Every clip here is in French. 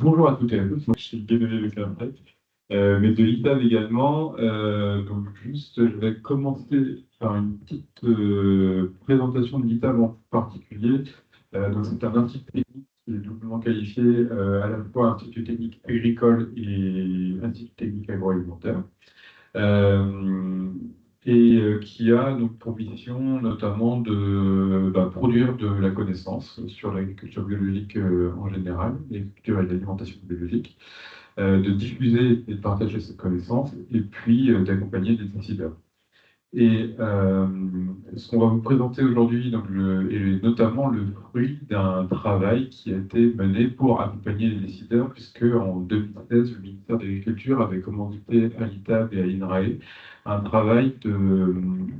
Bonjour à toutes et à tous, moi je suis Guénolé Le Clermont, mais de l'ITAB également. Donc juste, je vais commencer par une petite présentation de l'ITAB en particulier. Donc c'est un institut technique qui est doublement qualifié à la fois Institut technique agricole et Institut technique agroalimentaire. Euh, qui a donc pour mission notamment de produire de la connaissance sur l'agriculture biologique en général, l'agriculture et l'alimentation biologique, de diffuser et de partager cette connaissance, et puis d'accompagner des décideurs. Et ce qu'on va vous présenter aujourd'hui est notamment le fruit d'un travail qui a été mené pour accompagner les décideurs, puisque en 2016, le ministère de l'Agriculture avait commandité à l'ITAB et à l'INRAE un travail on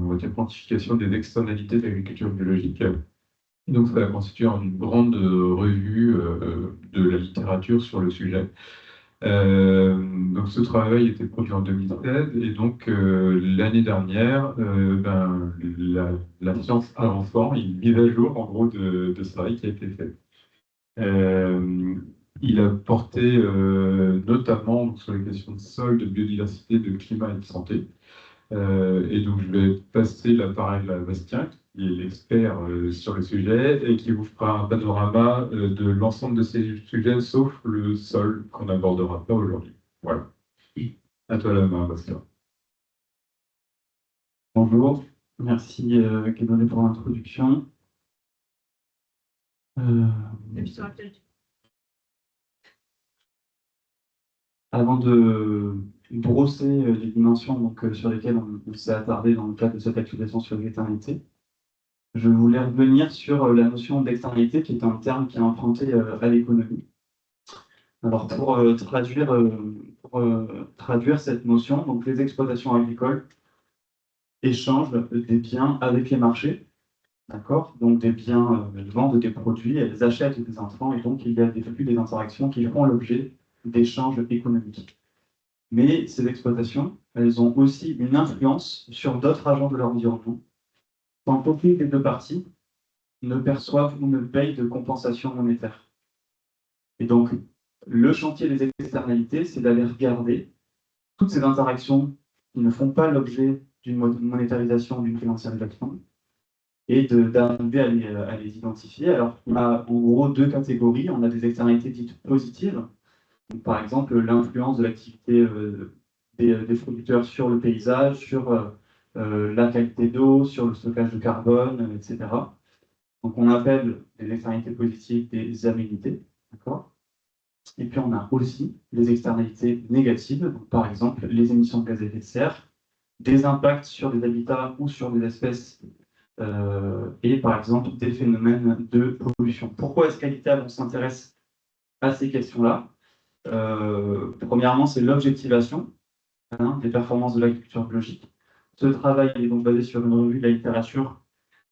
va dire, quantification des externalités de l'agriculture biologique. Donc, ça a constitué une grande revue de la littérature sur le sujet. Donc ce travail était produit en 2016 et donc l'année dernière, la science avançant, il y a une mise à jour en gros de ce travail qui a été fait. Euh, il a porté notamment sur les questions de sol, de biodiversité, de climat et de santé. Et donc, je vais passer la parole à Bastien, qui est l'expert sur le sujet et qui vous fera un panorama de l'ensemble de ces sujets, sauf le sol qu'on n'abordera pas aujourd'hui. Voilà. À toi la main, Bastien. Bonjour, merci Guédolé pour l'introduction. Avant de brosser les dimensions sur lesquelles on s'est attardé dans le cadre de cette actualisation sur l'externalité, je voulais revenir sur la notion d'externalité, qui est un terme qui est emprunté à l'économie. Alors traduire cette notion, donc les exploitations agricoles échangent des biens avec les marchés. D'accord? Donc des biens, elles vendent des produits, elles achètent des intrants, et donc il y a des flux, des interactions qui font l'objet d'échanges économiques. Mais ces exploitations, elles ont aussi une influence sur d'autres agents de leur environnement, tant qu'aucune des deux parties ne perçoivent ou ne payent de compensation monétaire. Et donc, le chantier des externalités, c'est d'aller regarder toutes ces interactions qui ne font pas l'objet d'une monétarisation, d'une financiarisation, et d'arriver à les identifier. Alors, on a en gros deux catégories. On a des externalités dites positives, donc, par exemple l'influence de l'activité des producteurs sur le paysage, sur la qualité d'eau, sur le stockage de carbone, etc. Donc, on appelle les externalités positives des aménités. D'accord ? Et puis, on a aussi les externalités négatives, donc, par exemple les émissions de gaz à effet de serre, des impacts sur des habitats ou sur des espèces et par exemple des phénomènes de pollution. Pourquoi est-ce qu'à l'ITAB on s'intéresse à ces questions-là? Premièrement, c'est l'objectivation des performances de l'agriculture biologique. Ce travail est donc basé sur une revue de la littérature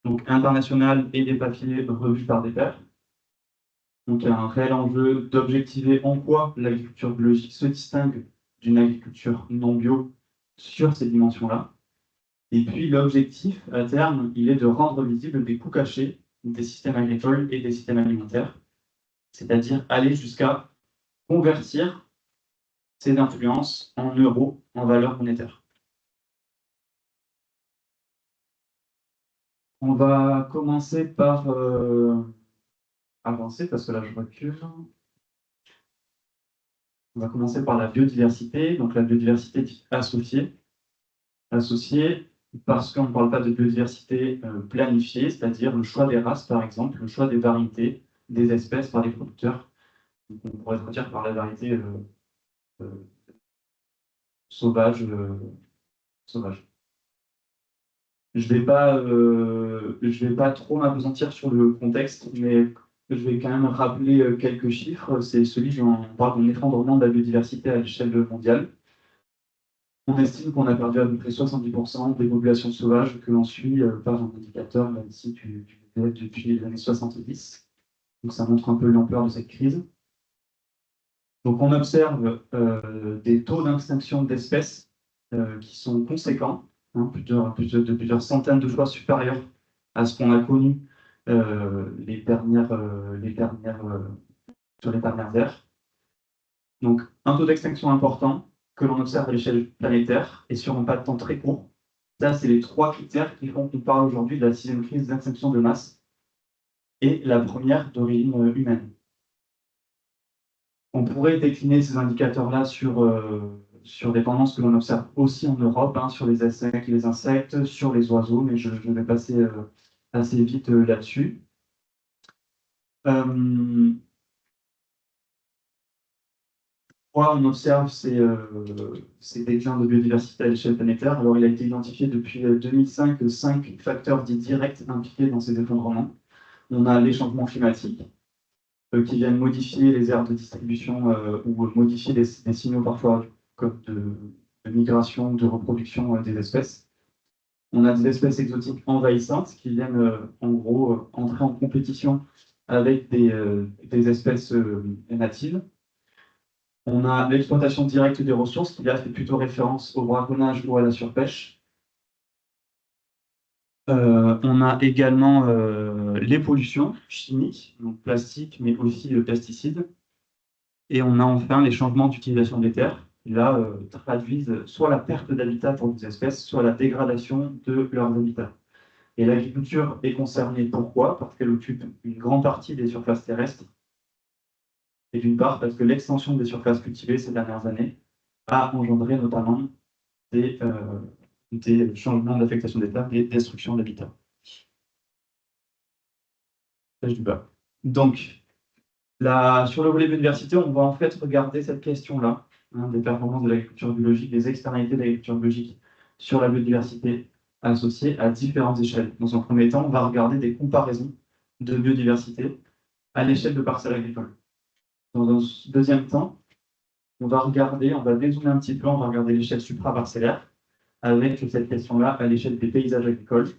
donc internationale et des papiers revus par des pairs. Donc il y a un réel enjeu d'objectiver en quoi l'agriculture biologique se distingue d'une agriculture non bio sur ces dimensions-là. Et puis l'objectif, à terme, il est de rendre visibles des coûts cachés des systèmes agricoles et des systèmes alimentaires, c'est-à-dire aller jusqu'à convertir ces influences en euros, en valeur monétaire. On va commencer par avancer, parce que là je recule. On va commencer par la biodiversité, donc la biodiversité associée. Associée, parce qu'on ne parle pas de biodiversité planifiée, c'est-à-dire le choix des races, par exemple, le choix des variétés, des espèces par les producteurs. Donc, on pourrait se dire par la variété sauvage. Sauvage. Je vais pas trop m'appesantir sur le contexte, mais je vais quand même rappeler quelques chiffres. C'est celui dont on parle d'un effondrement de la biodiversité à l'échelle mondiale. On estime qu'on a perdu à peu près 70% des populations sauvages que l'on suit par un indicateur là, ici depuis les années 70. Donc ça montre un peu l'ampleur de cette crise. Donc on observe des taux d'extinction d'espèces qui sont conséquents, hein, plusieurs centaines de fois supérieurs à ce qu'on a connu les dernières sur les ternaires. Donc, un taux d'extinction important que l'on observe à l'échelle planétaire et sur un pas de temps très court. Ça, c'est les 3 critères qui font qu'on parle aujourd'hui de la 6e crise d'extinction de masse et la première d'origine humaine. On pourrait décliner ces indicateurs-là sur des tendances que l'on observe aussi en Europe, hein, sur les insectes, sur les oiseaux, mais je vais passer assez vite là-dessus. Pourquoi on observe ces déclins de biodiversité à l'échelle planétaire? Alors, il a été identifié depuis 2005 5 facteurs dits directs impliqués dans ces effondrements. On a les changements climatiques, qui viennent modifier les aires de distribution ou modifier des signaux parfois comme de migration, de reproduction des espèces. On a des espèces exotiques envahissantes qui viennent en gros entrer en compétition avec des espèces natives. On a l'exploitation directe des ressources qui là fait plutôt référence au braconnage ou à la surpêche. On a également les pollutions chimiques, donc plastique, mais aussi pesticides. Et on a enfin les changements d'utilisation des terres, qui là traduisent soit la perte d'habitat pour des espèces, soit la dégradation de leurs habitats. Et l'agriculture est concernée, pourquoi? Parce qu'elle occupe une grande partie des surfaces terrestres. Et d'une part, parce que l'extension des surfaces cultivées ces dernières années a engendré notamment des changements d'affectation des terres, des destructions d'habitats. Page du bas. Donc, sur le volet biodiversité, on va en fait regarder cette question-là, hein, des performances de l'agriculture biologique, des externalités de l'agriculture biologique sur la biodiversité associée à différentes échelles. Dans un premier temps, on va regarder des comparaisons de biodiversité à l'échelle de parcelles agricoles. Dans un deuxième temps, on va dézoomer un petit peu, on va regarder l'échelle supraparcellaire avec cette question-là à l'échelle des paysages agricoles.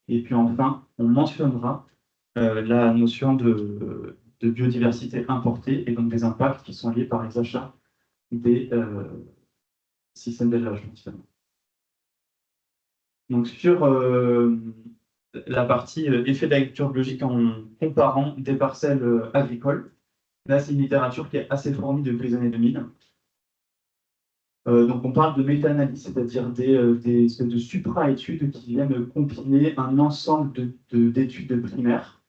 Et puis enfin, on mentionnera la notion de biodiversité importée et donc des impacts qui sont liés par les achats des systèmes d'élevage. Donc sur la partie effet d'agriculture biologique en comparant des parcelles agricoles, là c'est une littérature qui est assez fournie depuis les années 2000. Donc on parle de méta-analyse, c'est-à-dire des espèces de supra-études qui viennent compiler un ensemble d'études primaires,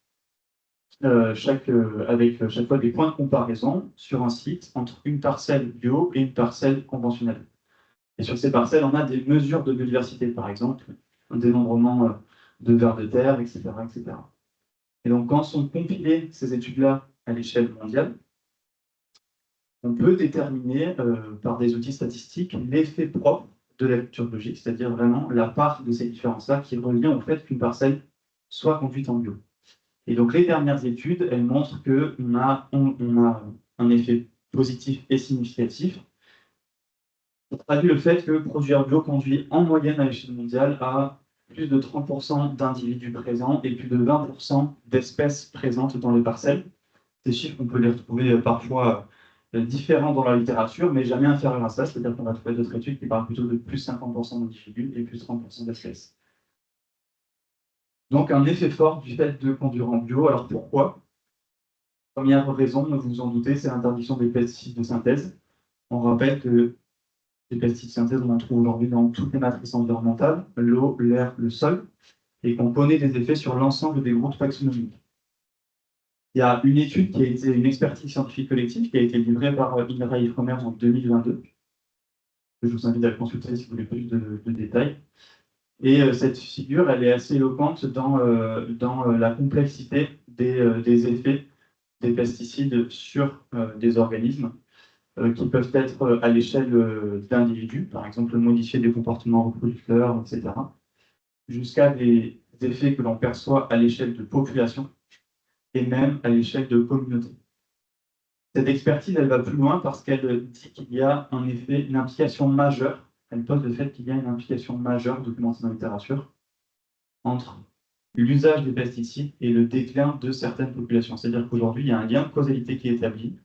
avec chaque fois des points de comparaison sur un site entre une parcelle bio et une parcelle conventionnelle. Et sur ces parcelles, on a des mesures de biodiversité, par exemple, un dénombrement de vers de terre, etc., etc. Et donc quand sont compilées ces études-là à l'échelle mondiale, on peut déterminer par des outils statistiques l'effet propre de l'agriculture biologique, c'est-à-dire vraiment la part de ces différences-là qui revient au fait qu'une parcelle soit conduite en bio. Et donc les dernières études, elles montrent qu'on a un effet positif et significatif. On traduit le fait que produire bio conduit en moyenne à l'échelle mondiale à plus de 30% d'individus présents et plus de 20% d'espèces présentes dans les parcelles. Ces chiffres, on peut les retrouver parfois différents dans la littérature, mais jamais inférieurs à ça, c'est-à-dire qu'on va trouver d'autres études qui parlent plutôt de plus 50% d'individus et plus 30% d'espèces. Donc un effet fort du fait de conduire en bio. Alors pourquoi? Première raison, vous vous en doutez, c'est l'interdiction des pesticides de synthèse. On rappelle que les pesticides de synthèse, on en trouve aujourd'hui dans toutes les matrices environnementales, l'eau, l'air, le sol, et qu'on connaît des effets sur l'ensemble des groupes taxonomiques. Il y a une étude qui a été une expertise scientifique collective qui a été livrée par Indra Ifremer en 2022. Je vous invite à la consulter si vous voulez plus de détails. Et cette figure, elle est assez éloquente dans la complexité des effets des pesticides sur des organismes qui peuvent être à l'échelle d'individus, par exemple modifier des comportements reproducteurs, etc., jusqu'à des effets que l'on perçoit à l'échelle de population et même à l'échelle de communauté. Cette expertise, elle va plus loin parce qu'elle dit qu'il y a en effet une implication majeure, elle pose le fait qu'il y a une implication majeure documentée dans la littérature entre l'usage des pesticides et le déclin de certaines populations. C'est-à-dire qu'aujourd'hui, il y a un lien de causalité qui est établi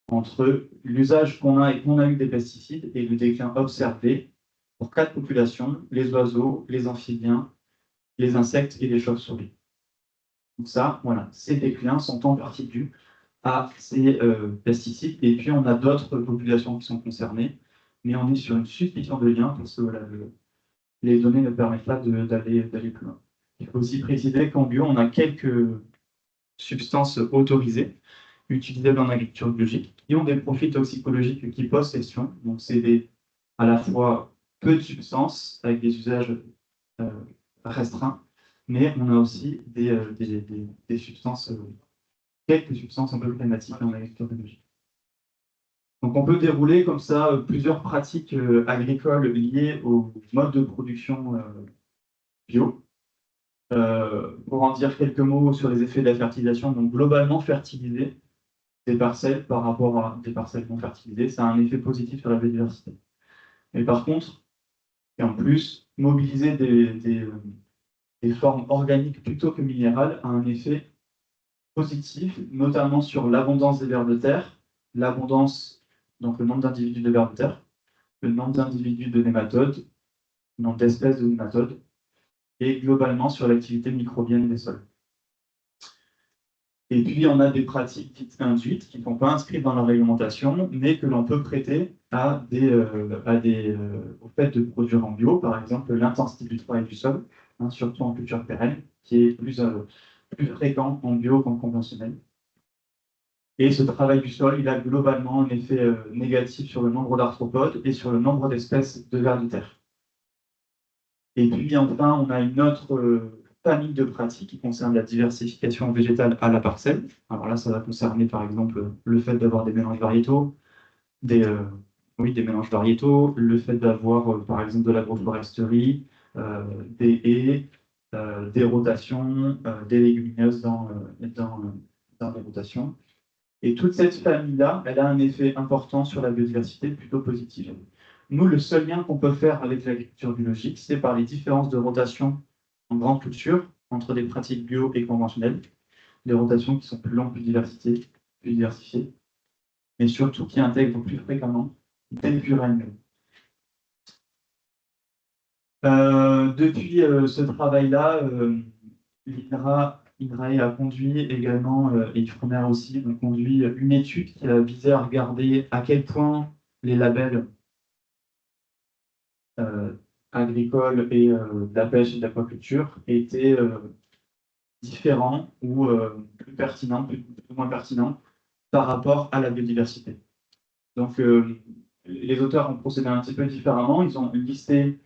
entre l'usage qu'on a et qu'on a eu des pesticides et le déclin observé pour 4 populations, les oiseaux, les amphibiens, les insectes et les chauves-souris. Donc ça, voilà, ces déclins sont en partie dus à ces pesticides. Et puis, on a d'autres populations qui sont concernées, mais on est sur une suspicion de lien parce que voilà, les données ne permettent pas d'aller plus loin. Il faut aussi préciser qu'en bio, on a quelques substances autorisées, utilisables en agriculture biologique, qui ont des profils toxicologiques qui posent question. Donc, c'est à la fois peu de substances avec des usages euh, restreints, mais on a aussi des substances, quelques substances un peu problématiques en agriculture biologique. Donc, on peut dérouler comme ça plusieurs pratiques agricoles liées au mode de production bio. Pour en dire quelques mots sur les effets de la fertilisation, donc globalement, fertiliser des parcelles par rapport à des parcelles non fertilisées, ça a un effet positif sur la biodiversité. Mais par contre, et en plus, mobiliser des formes organiques plutôt que minérales a un effet positif, notamment sur l'abondance des vers de terre, l'abondance, donc le nombre d'individus de vers de terre, le nombre d'individus de nématodes, le nombre d'espèces de nématodes, et globalement sur l'activité microbienne des sols. Et puis, on a des pratiques dites induites qui ne sont pas inscrites dans la réglementation, mais que l'on peut prêter au fait de produire en bio, par exemple l'intensité du travail du sol, hein, surtout en culture pérenne, qui est plus fréquent en bio qu'en conventionnel. Et ce travail du sol, il a globalement un effet négatif sur le nombre d'arthropodes et sur le nombre d'espèces de vers de terre. Et puis enfin, on a une autre famille de pratiques qui concerne la diversification végétale à la parcelle. Alors là, ça va concerner par exemple le fait d'avoir des mélanges variétaux, des mélanges variétaux, le fait d'avoir par exemple de l'agroforesterie, des haies, des rotations, des légumineuses dans les rotations. Et toute cette famille-là, elle a un effet important sur la biodiversité, plutôt positif. Nous, le seul lien qu'on peut faire avec l'agriculture biologique, c'est par les différences de rotation en grande culture entre des pratiques bio et conventionnelles, des rotations qui sont plus longues, plus diversifiées, mais surtout qui intègrent plus fréquemment des purines. Depuis ce travail-là, l'INRAE a conduit également, et Ifremer aussi, ont conduit une étude qui a visé à regarder à quel point les labels agricoles et de la pêche et de l'aquaculture étaient différents ou plus pertinents, plus ou moins pertinents par rapport à la biodiversité. Donc, les auteurs ont procédé un petit peu différemment. Ils ont listé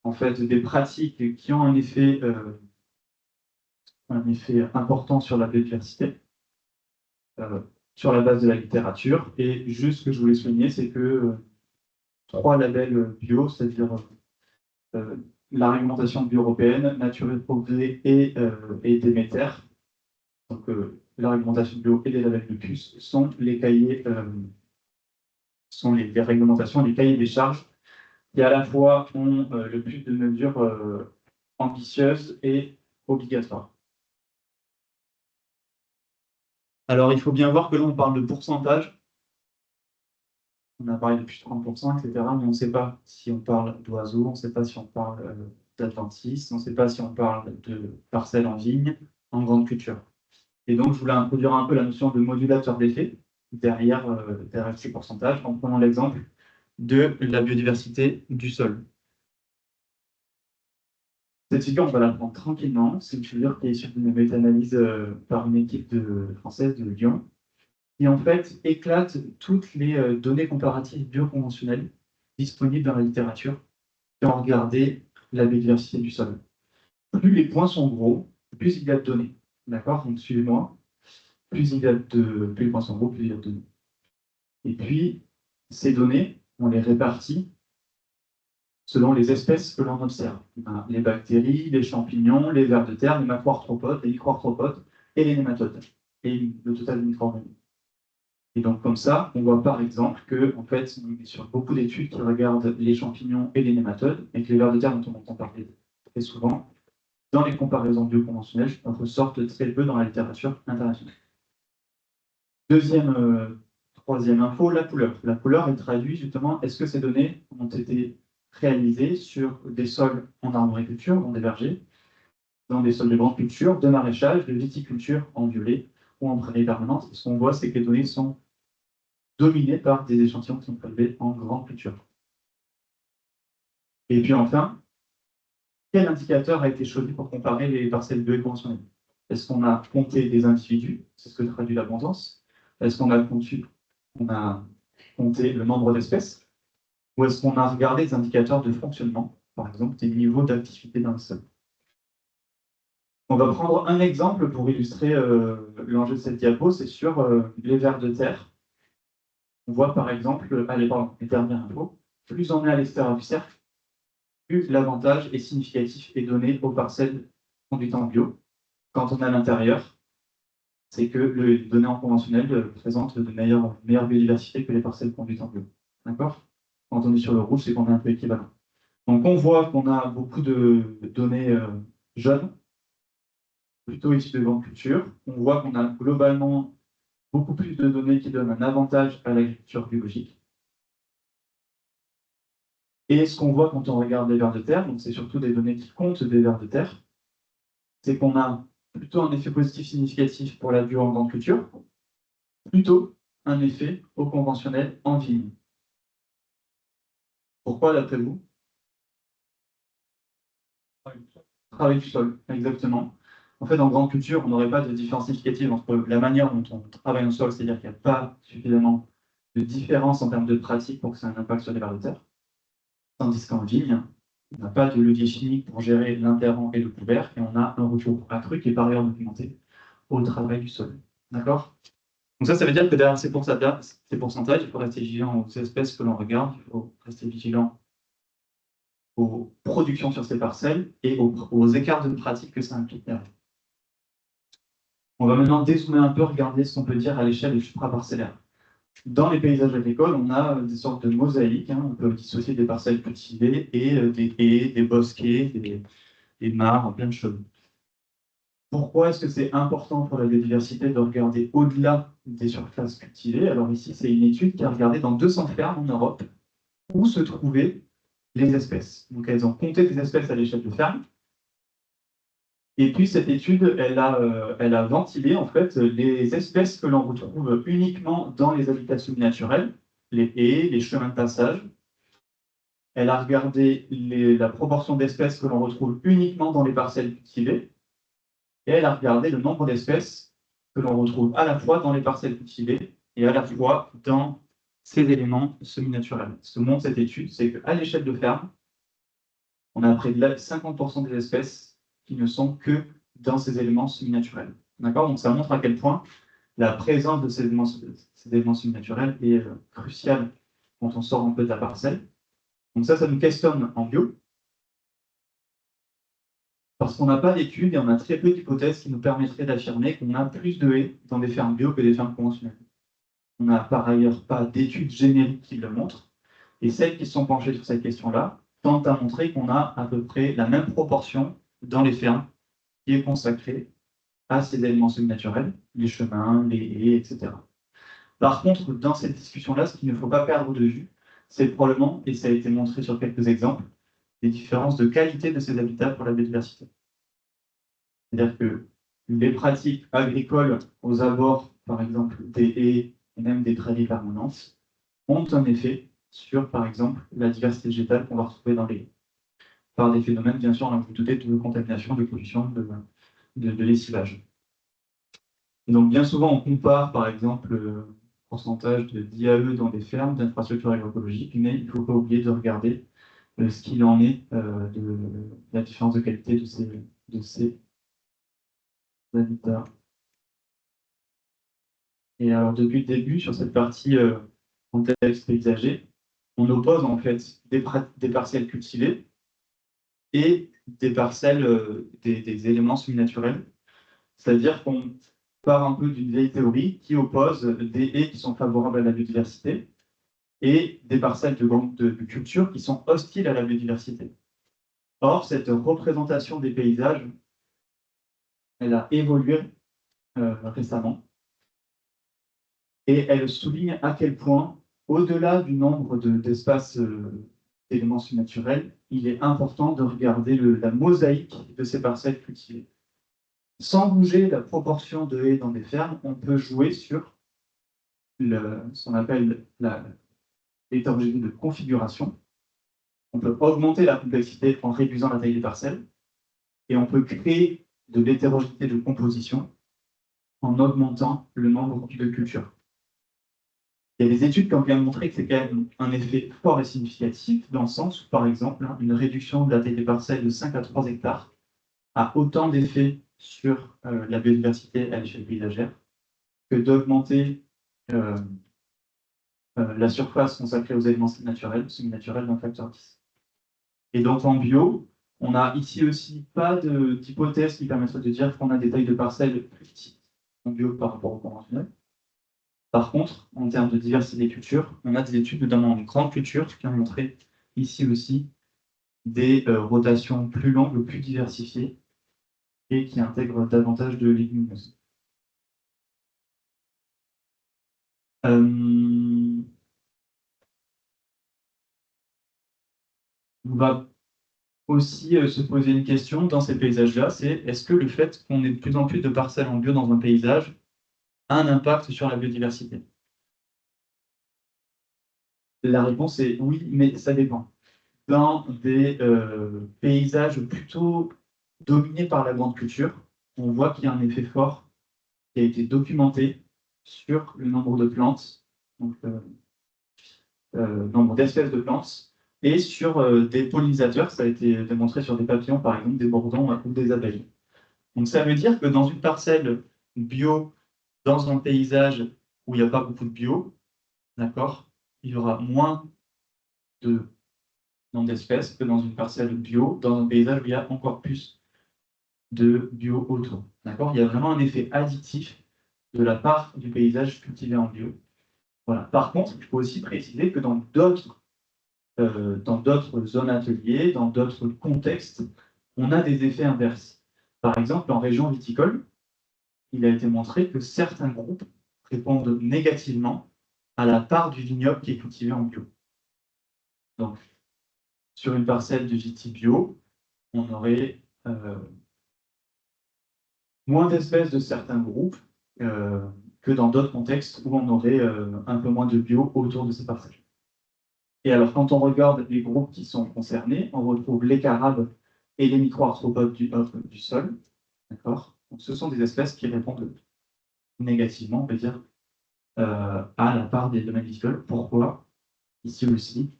en fait des pratiques qui ont un effet important sur la biodiversité, sur la base de la littérature. Et juste ce que je voulais souligner, c'est que 3 labels bio, c'est-à-dire la réglementation bio européenne, Nature et Progrès et Déméter, donc la réglementation bio et les labels de puce, sont les cahiers, sont les réglementations, les cahiers des charges qui à la fois ont le plus de mesures ambitieuses et obligatoires. Alors, il faut bien voir que là, on parle de pourcentage. On a parlé de plus de 30%, etc. Mais on ne sait pas si on parle d'oiseaux, on ne sait pas si on parle d'adventices, on ne sait pas si on parle de parcelles en vigne, en grande culture. Et donc, je voulais introduire un peu la notion de modulateur d'effet derrière ces pourcentages, en prenant l'exemple de la biodiversité du sol. Cette figure, on va la prendre tranquillement. C'est une figure qui est issue d'une méta-analyse par une équipe française de Lyon, qui en fait éclate toutes les données comparatives bioconventionnelles disponibles dans la littérature et ont regardé la biodiversité du sol. Plus les points sont gros, plus il y a de données. D'accord? Donc suivez-moi. Plus les points sont gros, plus il y a de données. Et puis, ces données, on les répartit selon les espèces que l'on observe. Les bactéries, les champignons, les vers de terre, les macroarthropodes, les microarthropodes et les nématodes. Et le total des micro-organismes. Et donc, comme ça, on voit par exemple que, en fait, on est sur beaucoup d'études qui regardent les champignons et les nématodes, et que les vers de terre, dont on entend parler très souvent, dans les comparaisons bioconventionnelles, ressortent très peu dans la littérature internationale. Troisième info, la couleur. La couleur, elle traduit justement, est-ce que ces données ont été réalisées sur des sols en arboriculture, dans des vergers, dans des sols de grande culture, de maraîchage, de viticulture en violet, ou en prairie permanente. Ce qu'on voit, c'est que les données sont dominées par des échantillons qui sont prélevés en grande culture. Et puis enfin, quel indicateur a été choisi pour comparer les parcelles bio et conventionnelles? Est-ce qu'on a compté des individus? C'est ce que traduit l'abondance. Est-ce qu'on a compté le nombre d'espèces? Ou est-ce qu'on a regardé des indicateurs de fonctionnement, par exemple des niveaux d'activité dans le sol? On va prendre un exemple pour illustrer l'enjeu de cette diapo, c'est sur les vers de terre. On voit par exemple, les dernières infos, plus on est à l'extérieur du cercle, plus l'avantage est significatif et donné aux parcelles conduites en bio. Quand on est à l'intérieur, c'est que les données en conventionnel présentent de meilleure biodiversité que les parcelles conduites en bio. D'accord? Quand on est sur le rouge, c'est qu'on est un peu équivalent. Donc on voit qu'on a beaucoup de données jeunes, plutôt issues de grandes cultures. On voit qu'on a globalement beaucoup plus de données qui donnent un avantage à l'agriculture biologique. Et ce qu'on voit quand on regarde les vers de terre, donc c'est surtout des données qui comptent des vers de terre, c'est qu'on a plutôt un effet positif significatif pour la bio en grande culture, plutôt un effet au conventionnel en vigne. Pourquoi, d'après vous? Travail du sol, exactement. En fait, en grande culture, on n'aurait pas de différence significative entre la manière dont on travaille un sol, c'est-à-dire qu'il n'y a pas suffisamment de différence en termes de pratique pour que ça ait un impact sur les vers de terre. Tandis qu'en vigne, on n'a pas de levier chimique pour gérer l'interrant et le couvert, et on a un retour accru qui est par ailleurs documenté au travail du sol. D'accord? Donc ça veut dire que derrière ces pourcentages, il faut rester vigilant aux espèces que l'on regarde, il faut rester vigilant aux productions sur ces parcelles et aux écarts de pratique que ça implique derrière. On va maintenant dézoomer un peu, regarder ce qu'on peut dire à l'échelle supraparcellaire. Dans les paysages agricoles, on a des sortes de mosaïques. On peut dissocier des parcelles cultivées et des haies, des bosquets, des mares, plein de choses. Pourquoi est-ce que c'est important pour la biodiversité de regarder au-delà des surfaces cultivées? Alors ici, c'est une étude qui a regardé dans 200 fermes en Europe où se trouvaient les espèces. Donc elles ont compté des espèces à l'échelle de ferme. Et puis cette étude, elle a ventilé en fait les espèces que l'on retrouve uniquement dans les habitats semi-naturels, les haies, les chemins de passage. Elle a regardé la proportion d'espèces que l'on retrouve uniquement dans les parcelles cultivées. Et elle a regardé le nombre d'espèces que l'on retrouve à la fois dans les parcelles cultivées et à la fois dans ces éléments semi-naturels. Ce que montre cette étude, c'est qu'à l'échelle de ferme, on a près de 50% des espèces qui ne sont que dans ces éléments semi-naturels. D'accord? Donc ça montre à quel point la présence de ces éléments semi-naturels est cruciale quand on sort un peu de la parcelle. Donc ça nous questionne en bio, parce qu'on n'a pas d'études et on a très peu d'hypothèses qui nous permettraient d'affirmer qu'on a plus de haies dans des fermes bio que des fermes conventionnelles. On n'a par ailleurs pas d'études génériques qui le montrent, et celles qui sont penchées sur cette question-là tentent à montrer qu'on a à peu près la même proportion dans les fermes qui est consacrée à ces éléments semi-naturels, les chemins, les haies, etc. Par contre, dans cette discussion-là, ce qu'il ne faut pas perdre de vue, c'est probablement, et ça a été montré sur quelques exemples, les différences de qualité de ces habitats pour la biodiversité. C'est-à-dire que les pratiques agricoles aux abords, par exemple, des haies et même des prairies permanentes, ont un effet sur, par exemple, la diversité végétale qu'on va retrouver dans les haies. Par des phénomènes, bien sûr, on a douté de contamination, de pollution, de lessivage. Et donc, bien souvent, on compare, par exemple, le pourcentage d'IAE dans des fermes, d'infrastructures agroécologiques, mais il ne faut pas oublier de regarder ce qu'il en est de la différence de qualité de ces habitats. Et alors, depuis le début, sur cette partie contexte paysager, on oppose en fait des parcelles cultivées et des parcelles, des éléments semi-naturels. C'est-à-dire qu'on part un peu d'une vieille théorie qui oppose des haies qui sont favorables à la biodiversité et des parcelles de culture qui sont hostiles à la biodiversité. Or, cette représentation des paysages, elle a évolué récemment et elle souligne à quel point, au-delà du nombre d'espaces d'éléments semi-naturels, il est important de regarder la mosaïque de ces parcelles cultivées. Sans bouger la proportion de haies dans des fermes, on peut jouer sur ce qu'on appelle l'hétérogénéité de configuration. On peut augmenter la complexité en réduisant la taille des parcelles, et on peut créer de l'hétérogénéité de composition en augmentant le nombre de cultures. Il y a des études qui ont bien montré que c'est quand même un effet fort et significatif, dans le sens où, par exemple, une réduction de la taille des parcelles de 5 à 3 hectares a autant d'effets sur la biodiversité à l'échelle paysagère que d'augmenter la surface consacrée aux éléments naturels, semi-naturels, d'un facteur 10. Et donc en bio, on n'a ici aussi pas d'hypothèse qui permettrait de dire qu'on a des tailles de parcelles plus petites en bio par rapport au conventionnel. Par contre, en termes de diversité des cultures, on a des études, notamment en grande culture, qui ont montré ici aussi des rotations plus longues, plus diversifiées, et qui intègrent davantage de légumineuses. On va aussi se poser une question dans ces paysages-là, c'est est-ce que le fait qu'on ait de plus en plus de parcelles en bio dans un paysage a un impact sur la biodiversité? La réponse est oui, mais ça dépend. Dans des paysages plutôt dominés par la grande culture, on voit qu'il y a un effet fort qui a été documenté sur le nombre de plantes, donc nombre d'espèces de plantes, et sur des pollinisateurs, ça a été démontré sur des papillons, par exemple, des bourdons ou des abeilles. Donc ça veut dire que dans une parcelle bio, dans un paysage où il n'y a pas beaucoup de bio, d'accord, il y aura moins de nombre d'espèces que dans une parcelle bio, dans un paysage où il y a encore plus de bio autour. D'accord, il y a vraiment un effet additif de la part du paysage cultivé en bio. Voilà. Par contre, il faut aussi préciser que dans d'autres zones ateliers, dans d'autres contextes, on a des effets inverses. Par exemple, en région viticole, il a été montré que certains groupes répondent négativement à la part du vignoble qui est cultivé en bio. Donc, sur une parcelle de viti bio, on aurait moins d'espèces de certains groupes que dans d'autres contextes où on aurait un peu moins de bio autour de ces parcelles. Et alors, quand on regarde les groupes qui sont concernés, on retrouve les carabes et les micro-arthropodes du sol. D'accord. Donc, ce sont des espèces qui répondent négativement, on peut dire, à la part des domaines viticoles. Pourquoi? Ici aussi,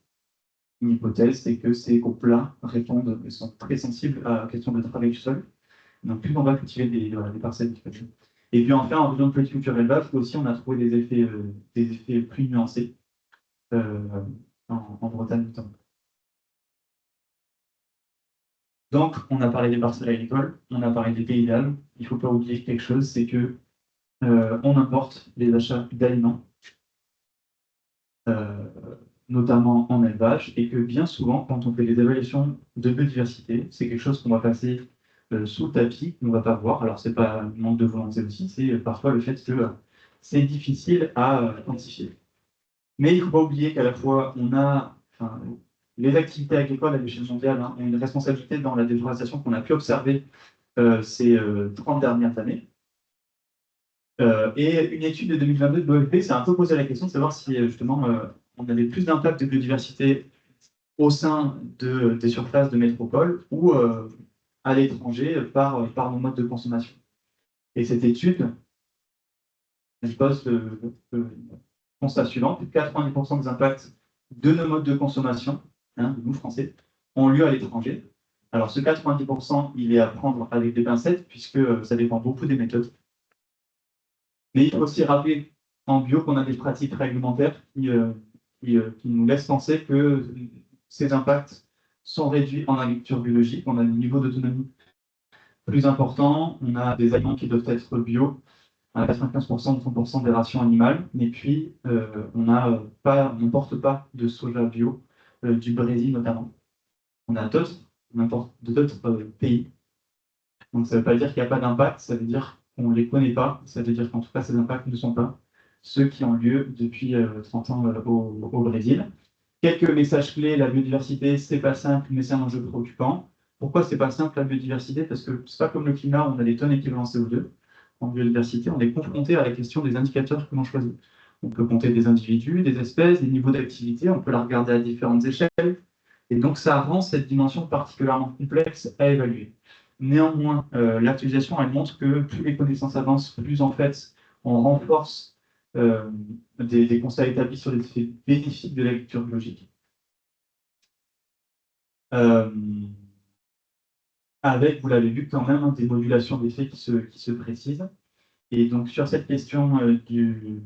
une hypothèse, c'est que ces groupes-là répondent, sont très sensibles à la question de travail du sol. Donc, plus on va cultiver des parcelles viticoles. Et puis enfin, en faisant de culture élevage, aussi, on a trouvé des effets plus nuancés en Bretagne notamment. Donc, on a parlé des parcelles agricoles, on a parlé des pays d'âme. Il ne faut pas oublier quelque chose, c'est que on importe les achats d'aliments, notamment en élevage, et que bien souvent, quand on fait des évaluations de biodiversité, c'est quelque chose qu'on va passer sous le tapis, qu'on ne va pas voir. Alors, ce n'est pas un manque de volonté aussi, c'est parfois le fait que c'est difficile à quantifier. Mais il ne faut pas oublier qu'à la fois, on a, les activités agricoles à l'échelle mondiale ont une responsabilité dans la déforestation qu'on a pu observer ces 30 dernières années. Et une étude de 2022 de l'OFP s'est un peu posé la question de savoir si justement on avait plus d'impact de biodiversité au sein des surfaces de métropole ou à l'étranger par nos modes de consommation. Et cette étude, elle pose le constat suivant: plus de 90% des impacts de nos modes de consommation, de nous Français, ont lieu à l'étranger. Alors ce 90%, il est à prendre avec des pincettes, puisque ça dépend beaucoup des méthodes. Mais il faut aussi rappeler en bio qu'on a des pratiques réglementaires qui nous laissent penser que ces impacts sont réduits en agriculture biologique. On a des niveaux d'autonomie plus importants, on a des aliments qui doivent être bio à 95% ou 100% des rations animales, et puis on n'importe pas de soja bio du Brésil notamment. On a d'autres pays. Donc ça ne veut pas dire qu'il n'y a pas d'impact, ça veut dire qu'on ne les connaît pas, ça veut dire qu'en tout cas ces impacts ne sont pas ceux qui ont lieu depuis 30 ans au Brésil. Quelques messages clés: la biodiversité, c'est pas simple, mais c'est un enjeu préoccupant. Pourquoi c'est pas simple la biodiversité? Parce que c'est pas comme le climat, où on a des tonnes équivalent CO2. En biodiversité, on est confronté à la question des indicateurs que l'on choisit. On peut compter des individus, des espèces, des niveaux d'activité, on peut la regarder à différentes échelles. Et donc, ça rend cette dimension particulièrement complexe à évaluer. Néanmoins, l'actualisation, elle montre que plus les connaissances avancent, plus en fait, on renforce des constats établis sur les effets bénéfiques de l'agriculture biologique. Euh, Avec, vous l'avez vu quand même, hein, des modulations d'effets qui se précisent. Et donc, sur cette question de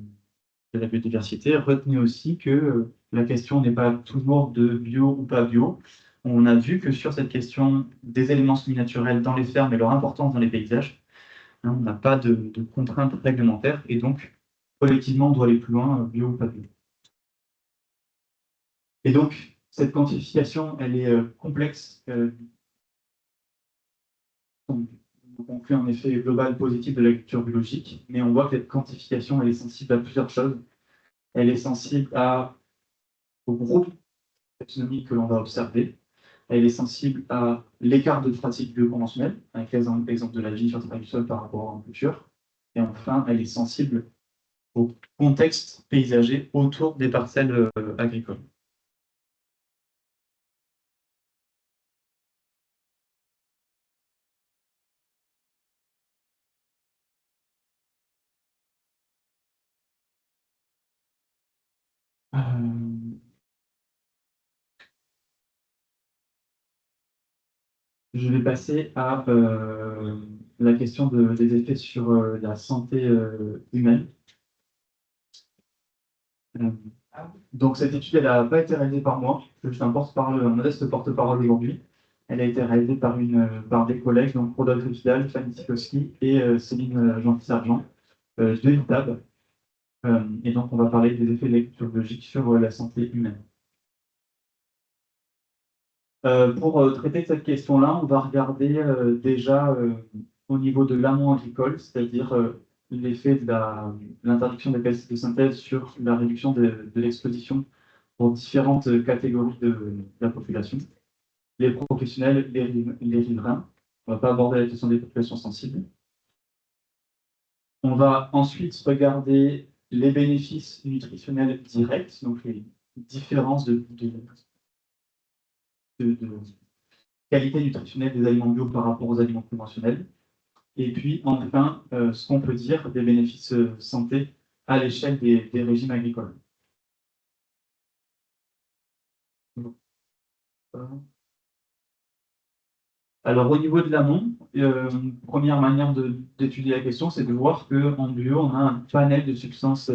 la biodiversité, retenez aussi que la question n'est pas toujours de bio ou pas bio. On a vu que sur cette question des éléments semi-naturels dans les fermes et leur importance dans les paysages, hein, on n'a pas de contraintes réglementaires et donc, collectivement, on doit aller plus loin, bio ou pas bio. Et donc, cette quantification, elle est complexe. On fait un effet global positif de l'agriculture biologique, mais on voit que cette quantification, elle est sensible à plusieurs choses. Elle est sensible au groupe taxonomique que l'on va observer. Elle est sensible à l'écart de pratique bioconventionnelle, avec l'exemple de la vie sur du sol par rapport à une culture. Et enfin, elle est sensible au contexte paysager autour des parcelles agricoles. Euh, Je vais passer à la question des effets sur la santé humaine. Euh, Donc, cette étude, elle n'a pas été réalisée par moi. Je suis un modeste porte-parole aujourd'hui. Elle a été réalisée par des collègues, donc Rodolphe Vidal, Fanny Sikowski et Céline Jean-Sargent de l'ITAB. Et donc, on va parler des effets de l'agriculture biologique sur la santé humaine. Pour traiter cette question-là, on va regarder déjà au niveau de l'amont agricole, c'est-à-dire l'effet de l'interdiction des pesticides de synthèse sur la réduction de l'exposition pour différentes catégories de la population. Les professionnels, les riverains. On ne va pas aborder la question des populations sensibles. On va ensuite regarder les bénéfices nutritionnels directs, donc les différences de qualité nutritionnelle des aliments bio par rapport aux aliments conventionnels. Et puis, enfin, ce qu'on peut dire des bénéfices santé à l'échelle des régimes agricoles. Alors, au niveau de l'amont, première manière d'étudier la question, c'est de voir qu'en bio, on a un panel de substances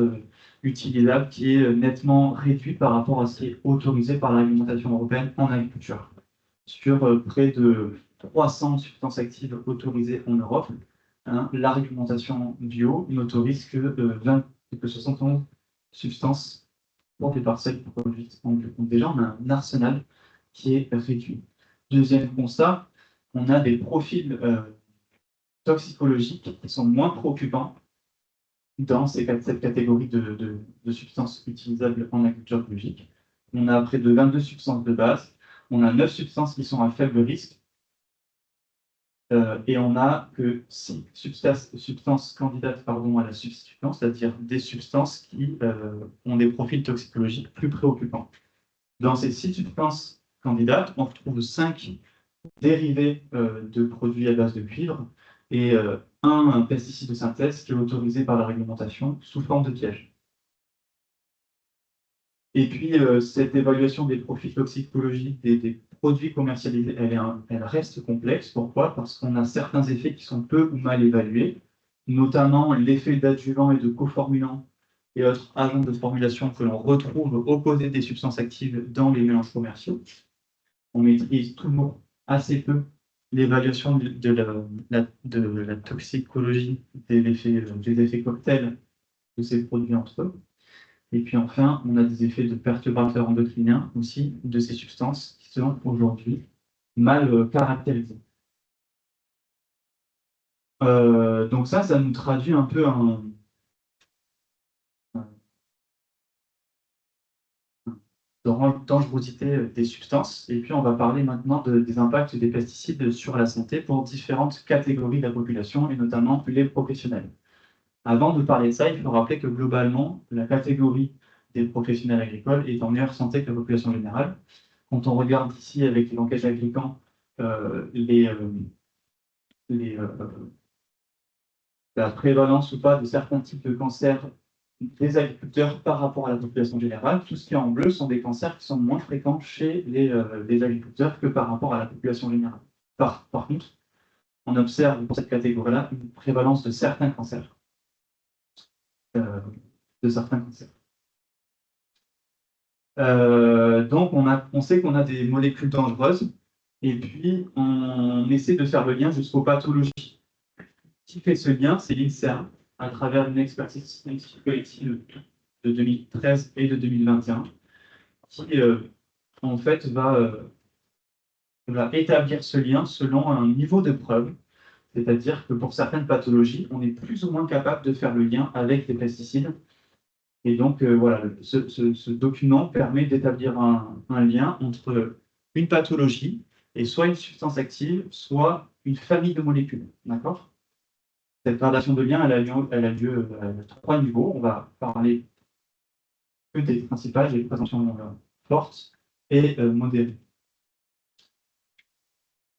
utilisables qui est nettement réduit par rapport à ce qui est autorisé par la réglementation européenne en agriculture. Sur près de 300 substances actives autorisées en Europe, hein, la réglementation bio n'autorise que 71 substances pour des parcelles produites en bio. Donc déjà, on a un arsenal qui est réduit. Deuxième constat, on a des profils toxicologiques qui sont moins préoccupants dans cette catégorie de substances utilisables en agriculture biologique. On a près de 22 substances de base, on a 9 substances qui sont à faible risque, et on n'a que 6 substances candidates à la substitution, c'est-à-dire des substances qui ont des profils toxicologiques plus préoccupants. Dans ces 6 substances candidates, on retrouve 5 dérivés de produits à base de cuivre et un pesticide de synthèse qui est autorisé par la réglementation sous forme de piège. Et puis, cette évaluation des profils toxicologiques des produits commercialisés, elle reste complexe. Pourquoi? Parce qu'on a certains effets qui sont peu ou mal évalués, notamment l'effet d'adjuvants et de coformulants et autres agents de formulation que l'on retrouve opposés des substances actives dans les mélanges commerciaux. On maîtrise toujours assez peu l'évaluation de la toxicologie des effets cocktails de ces produits entre eux. Et puis enfin, on a des effets de perturbateurs endocriniens aussi de ces substances qui sont aujourd'hui mal caractérisés. Donc ça nous traduit un peu dangerosité des substances. Et puis, on va parler maintenant des impacts des pesticides sur la santé pour différentes catégories de la population, et notamment les professionnels. Avant de parler de ça, il faut rappeler que globalement, la catégorie des professionnels agricoles est en meilleure santé que la population générale. Quand on regarde ici avec les langages agricans, les, la prévalence ou pas de certains types de cancers des agriculteurs par rapport à la population générale, tout ce qui est en bleu sont des cancers qui sont moins fréquents chez les agriculteurs que par rapport à la population générale. Par contre, on observe pour cette catégorie-là une prévalence de certains cancers. Euh, de certains cancers. Donc, on sait qu'on a des molécules dangereuses, et puis on essaie de faire le lien jusqu'aux pathologies. Qui fait ce lien? C'est l'INSERM, à travers une expertise scientifique collective de 2013 et de 2021, qui en fait va établir ce lien selon un niveau de preuve, c'est-à-dire que pour certaines pathologies, on est plus ou moins capable de faire le lien avec les pesticides. Et donc, voilà, ce document permet d'établir un lien entre une pathologie et soit une substance active, soit une famille de molécules. D'accord? Cette gradation de lien, elle a lieu à 3 niveaux. On va parler que des principales, des présomptions fortes et modérées.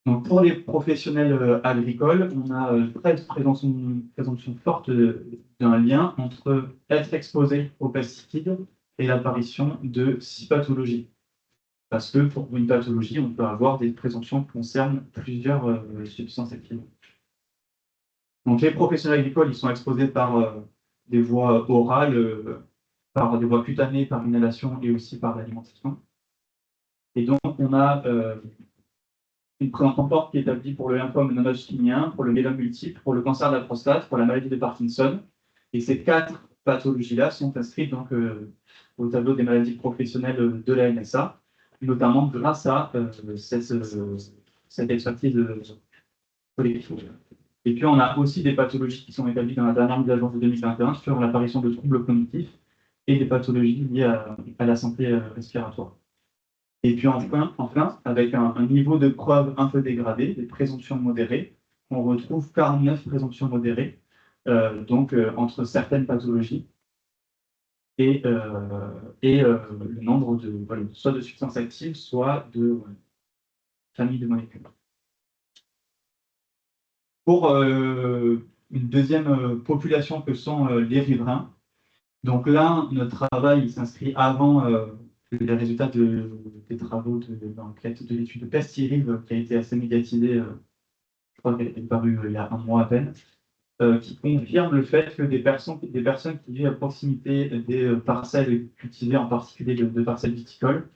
Donc, pour les professionnels agricoles, on a 13 présomptions fortes d'un lien entre être exposé aux pesticides et l'apparition de 6 pathologies. Parce que pour une pathologie, on peut avoir des présomptions qui concernent plusieurs substances actives. Donc, les professionnels agricoles, ils sont exposés par des voies orales, par des voies cutanées, par inhalation et aussi par l'alimentation. Et donc, on a une présentation forte qui est établie pour le lymphome non-hodgkinien, pour le myélome multiple, pour le cancer de la prostate, pour la maladie de Parkinson. Et ces 4 pathologies-là sont inscrites donc, au tableau des maladies professionnelles de la MSA, notamment grâce à cette expertise collective. Et puis, on a aussi des pathologies qui sont établies dans la dernière mise à jour de 2021 sur l'apparition de troubles cognitifs et des pathologies liées à la santé respiratoire. Et puis enfin avec un niveau de preuve un peu dégradé, des présomptions modérées, on retrouve 49 présomptions modérées, entre certaines pathologies et le nombre soit de substances actives, soit de familles de molécules. Pour une deuxième population que sont les riverains, donc là, notre travail s'inscrit avant les résultats des travaux d'enquête de l'étude de Pestirive, qui a été assez médiatisée, je crois qu'elle est parue il y a un mois à peine, qui confirme le fait que des personnes qui vivent à proximité des parcelles cultivées, en particulier de parcelles viticoles,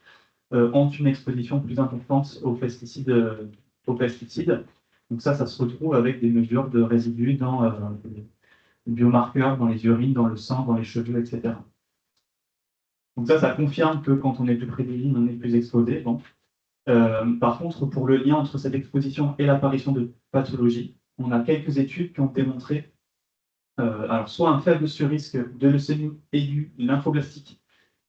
ont une exposition plus importante aux pesticides. Donc ça se retrouve avec des mesures de résidus dans les biomarqueurs, dans les urines, dans le sang, dans les cheveux, etc. Donc ça confirme que quand on est plus près des lignes, on est plus exposé. Bon. Par contre, pour le lien entre cette exposition et l'apparition de pathologies, on a quelques études qui ont démontré soit un faible surrisque de leucémie aiguë lymphoblastique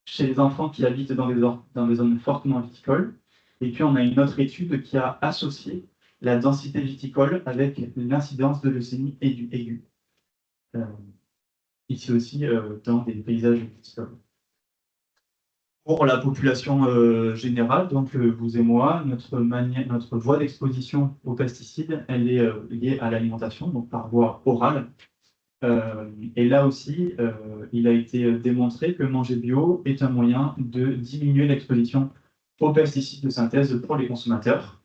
chez les enfants qui habitent dans des zones fortement viticoles. Et puis, on a une autre étude qui a associé la densité viticole avec l'incidence de leucémie aiguë. Ici aussi, dans des paysages viticoles. Pour la population générale, donc vous et moi, notre voie d'exposition aux pesticides, elle est liée à l'alimentation, donc par voie orale. Et là aussi, il a été démontré que manger bio est un moyen de diminuer l'exposition aux pesticides de synthèse pour les consommateurs.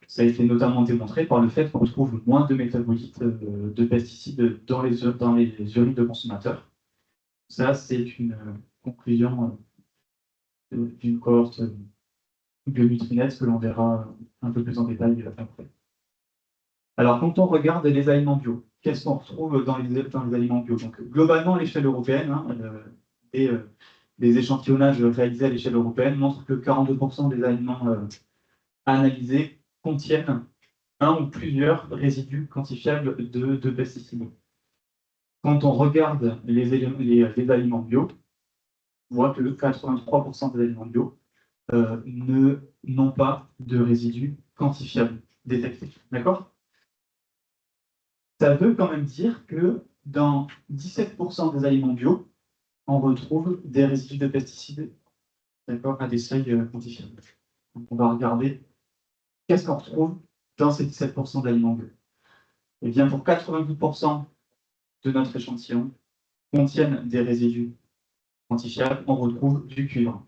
Ça a été notamment démontré par le fait qu'on retrouve moins de métabolites de pesticides dans les urines de consommateurs. Ça, c'est une conclusion d'une cohorte bionutrinette que l'on verra un peu plus en détail après. Alors, quand on regarde les aliments bio, qu'est-ce qu'on retrouve dans les aliments bio? Donc, globalement, à l'échelle européenne, les échantillonnages réalisés à l'échelle européenne montrent que 42% des aliments analysés contiennent un ou plusieurs résidus quantifiables de pesticides. Quand on regarde les aliments bio, on voit que 83% des aliments bio n'ont pas de résidus quantifiables détectés. D'accord? Ça veut quand même dire que dans 17% des aliments bio, on retrouve des résidus de pesticides, d'accord, à des seuils quantifiables. Donc on va regarder qu'est-ce qu'on retrouve dans ces 17% d'aliments bio. Eh bien, pour 90% de notre échantillon contiennent des résidus quantifiables, on retrouve du cuivre.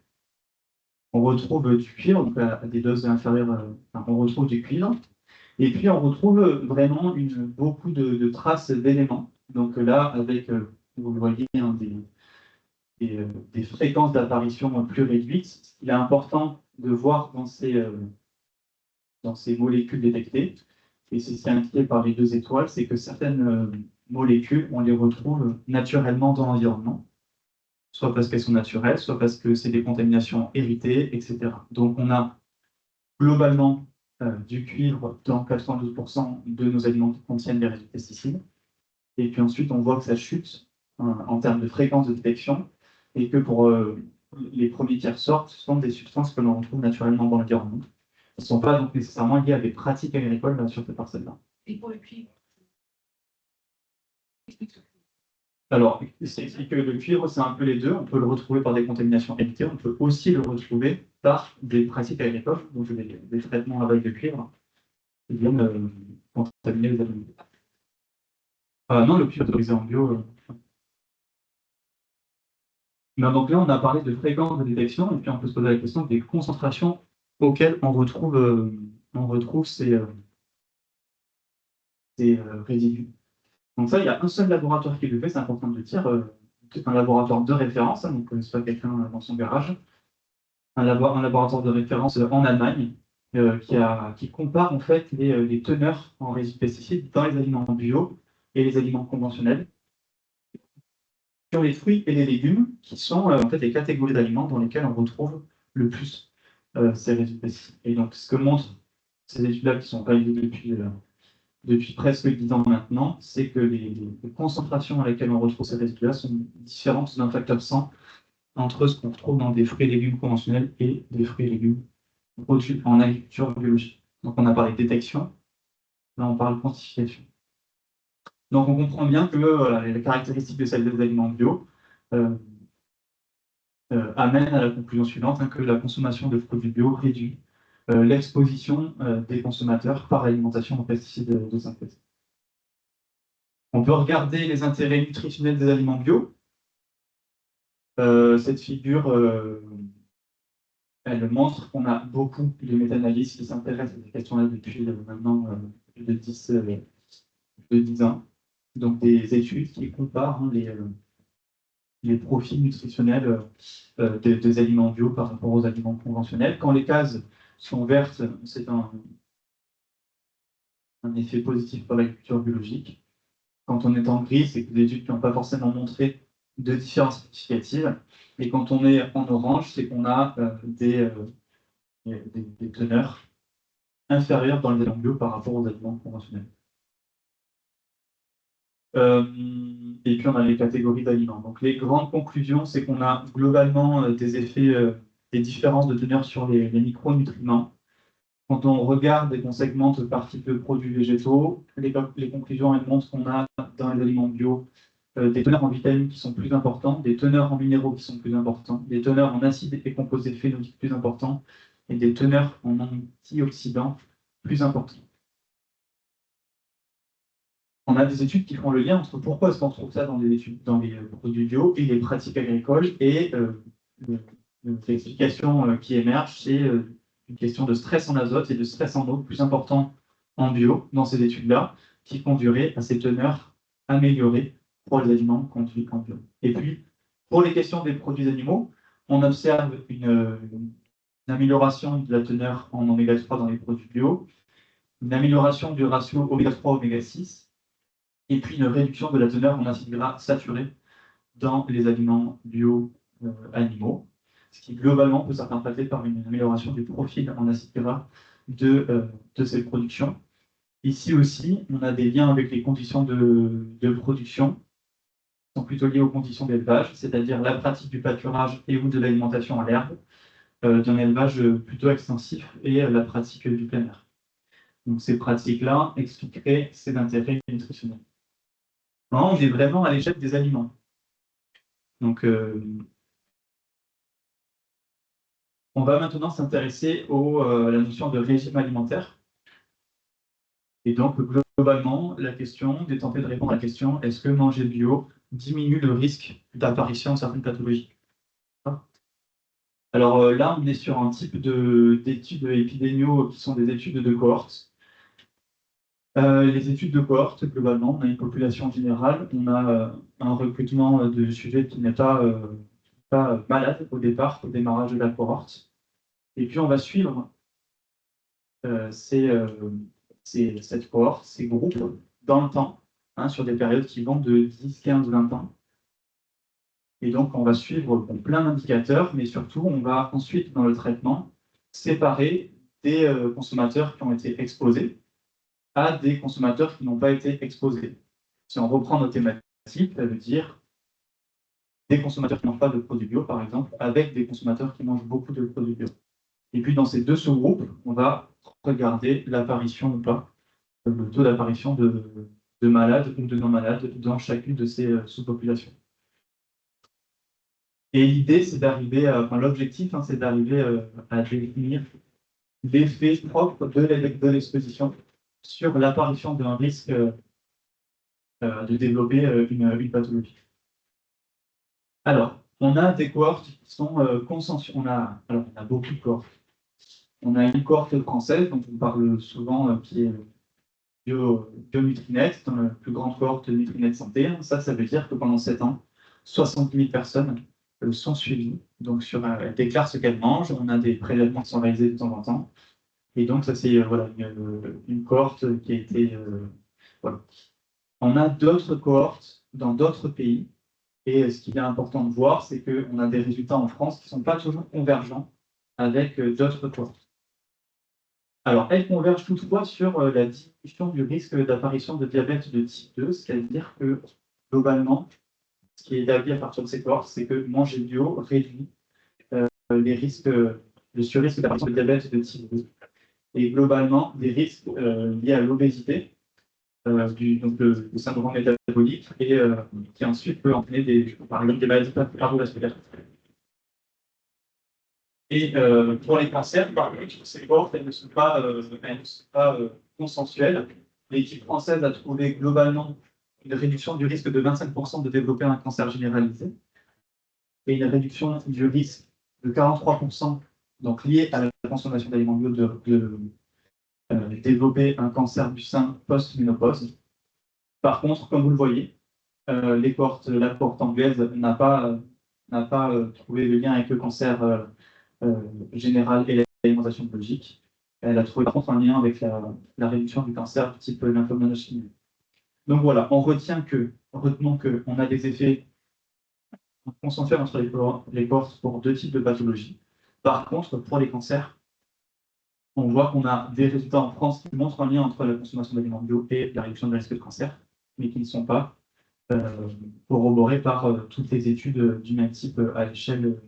On retrouve du cuivre, donc à des doses inférieures, on retrouve du cuivre. Et puis on retrouve vraiment beaucoup de traces d'éléments. Donc là, avec, vous le voyez, hein, des fréquences d'apparition plus réduites. Il est important de voir dans ces molécules détectées, et c'est ce qui est indiqué par les 2 étoiles, c'est que certaines molécules, on les retrouve naturellement dans l'environnement, soit parce qu'elles sont naturelles, soit parce que c'est des contaminations héritées, etc. Donc on a globalement du cuivre dans 92% de nos aliments qui contiennent des résidus de pesticides. Et puis ensuite, on voit que ça chute en termes de fréquence de détection, et que pour les premiers qui ressortent, ce sont des substances que l'on retrouve naturellement dans l'environnement. Elles ne sont pas donc nécessairement liées à des pratiques agricoles sur ces parcelles-là. Et pour le cuivre? Alors, c'est que le cuivre, c'est un peu les deux. On peut le retrouver par des contaminations héritées, on peut aussi le retrouver par des pratiques agricoles, donc des traitements à base de cuivre, qui viennent contaminer les aliments. Non, le cuivre autorisé en bio. Non, donc là, on a parlé de fréquence de détection, et puis on peut se poser la question des concentrations auxquelles on retrouve ces résidus. Donc ça, il y a un seul laboratoire qui le fait, c'est important de le dire, un laboratoire de référence, hein, donc c'est pas quelqu'un dans son garage, un laboratoire de référence en Allemagne, qui compare en fait les teneurs en résidus pesticides dans les aliments bio et les aliments conventionnels, sur les fruits et les légumes, qui sont en fait les catégories d'aliments dans lesquelles on retrouve le plus ces résidus pesticides. Et donc, ce que montrent ces études-là, qui sont réalisées depuis presque 10 ans maintenant, c'est que les concentrations à laquelle on retrouve ces résidus-là sont différentes d'un facteur 100 entre ce qu'on retrouve dans des fruits et légumes conventionnels et des fruits et légumes produits en agriculture biologique. Donc, on a parlé de détection, là, on parle de quantification. Donc, on comprend bien que les caractéristiques de celles des aliments bio amènent à la conclusion suivante, hein, que la consommation de produits bio réduit l'exposition des consommateurs par l'alimentation en pesticides de synthèse. On peut regarder les intérêts nutritionnels des aliments bio. Cette figure, elle montre qu'on a beaucoup de méta-analyses qui s'intéressent à ces questions-là depuis maintenant plus de 10 ans. Donc des études qui comparent les profils nutritionnels des aliments bio par rapport aux aliments conventionnels. Quand les cases sont vertes, c'est un effet positif pour l'agriculture biologique. Quand on est en gris, c'est des études qui n'ont pas forcément montré de différence significative. Et quand on est en orange, c'est qu'on a des teneurs inférieures dans les aliments bio par rapport aux aliments conventionnels. Et puis on a les catégories d'aliments. Donc les grandes conclusions, c'est qu'on a globalement des effets, des différences de teneur sur les micronutriments. Quand on regarde et qu'on segmente par type de produits végétaux, les conclusions, elles montrent qu'on a dans les aliments bio des teneurs en vitamines qui sont plus importantes, des teneurs en minéraux qui sont plus importantes, des teneurs en acides et composés phénoliques plus importants, et des teneurs en antioxydants plus importantes. On a des études qui font le lien entre pourquoi est-ce qu'on trouve ça dans les produits bio et les pratiques agricoles, et l'explication qui émerge, c'est une question de stress en azote et de stress en eau plus important en bio dans ces études-là, qui conduirait à ces teneurs améliorées pour les aliments conduits en bio. Et puis, pour les questions des produits animaux, on observe une amélioration de la teneur en oméga 3 dans les produits bio, une amélioration du ratio oméga 3 oméga 6, et puis une réduction de la teneur en acides gras saturés dans les aliments bio animaux, ce qui globalement peut s'interpréter par une amélioration du profil en acides gras de ces productions. Ici aussi, on a des liens avec les conditions de production, qui sont plutôt liées aux conditions d'élevage, c'est-à-dire la pratique du pâturage et ou de l'alimentation à l'herbe, d'un élevage plutôt extensif et la pratique du plein air. Donc ces pratiques-là expliqueraient ces intérêts nutritionnels. Maintenant, on est vraiment à l'échelle des aliments. Donc on va maintenant s'intéresser à la notion de régime alimentaire. Et donc globalement, la question, de tenter de répondre à la question, est-ce que manger bio diminue le risque d'apparition de certaines pathologies? Alors là, on est sur un type d'études épidémiaux qui sont des études de cohorte. Les études de cohorte, globalement, on a une population générale, on a un recrutement de sujets qui n'est pas malade au départ, au démarrage de la cohorte. Et puis on va suivre cette cohorte, ces groupes, dans le temps, hein, sur des périodes qui vont de 10, 15, 20 ans. Et donc, on va suivre plein d'indicateurs, mais surtout, on va ensuite, dans le traitement, séparer des consommateurs qui ont été exposés à des consommateurs qui n'ont pas été exposés. Si on reprend nos thématiques, ça veut dire des consommateurs qui n'ont pas de produits bio, par exemple, avec des consommateurs qui mangent beaucoup de produits bio. Et puis, dans ces deux sous-groupes, on va regarder l'apparition ou pas, le taux d'apparition de malades ou de non-malades dans chacune de ces sous-populations. Et l'idée, c'est d'arriver, l'objectif, c'est d'arriver à définir l'effet propre de l'exposition sur l'apparition d'un risque de développer une pathologie. Alors, on a des cohortes qui sont consensuelles. On a beaucoup de cohortes. On a une cohorte française, dont on parle souvent, qui est BioNutrinet, dans la plus grande cohorte Nutrinet Santé. Ça veut dire que pendant 7 ans, 60 000 personnes sont suivies. Donc, elles déclarent ce qu'elles mangent. On a des prélèvements qui sont réalisés de temps en temps. Et donc, ça, c'est une cohorte qui a été... voilà. On a d'autres cohortes dans d'autres pays. Et ce qu'il est important de voir, c'est qu'on a des résultats en France qui ne sont pas toujours convergents avec d'autres cohortes. Alors, elles convergent toutefois sur la diminution du risque d'apparition de diabète de type 2, c'est-à-dire que, globalement, ce qui est établi à partir de ces cohortes, c'est que manger bio réduit les risques, le surrisque d'apparition de diabète de type 2. Et globalement, des risques liés à l'obésité, donc le syndrome métabolique, et qui ensuite peut entraîner par exemple des maladies cardiovasculaires. Et pour les cancers, par contre, ces cohortes, elles ne sont pas consensuelles. L'équipe française a trouvé globalement une réduction du risque de 25% de développer un cancer généralisé et une réduction du risque de 43%, donc lié à la consommation d'aliments bio, de développer un cancer du sein post-ménopause. Par contre, comme vous le voyez, la cohorte anglaise n'a pas trouvé le lien avec le cancer général et l'alimentation biologique. Elle a trouvé par contre un lien avec la réduction du cancer du type lymphome non-Hodgkin. Donc voilà, retenons qu'on a des effets consensuels entre les cohortes pour deux types de pathologies. Par contre, pour les cancers, on voit qu'on a des résultats en France qui montrent un lien entre la consommation d'aliments bio et la réduction du risque de cancer, mais qui ne sont pas corroborés par toutes les études du même type à l'échelle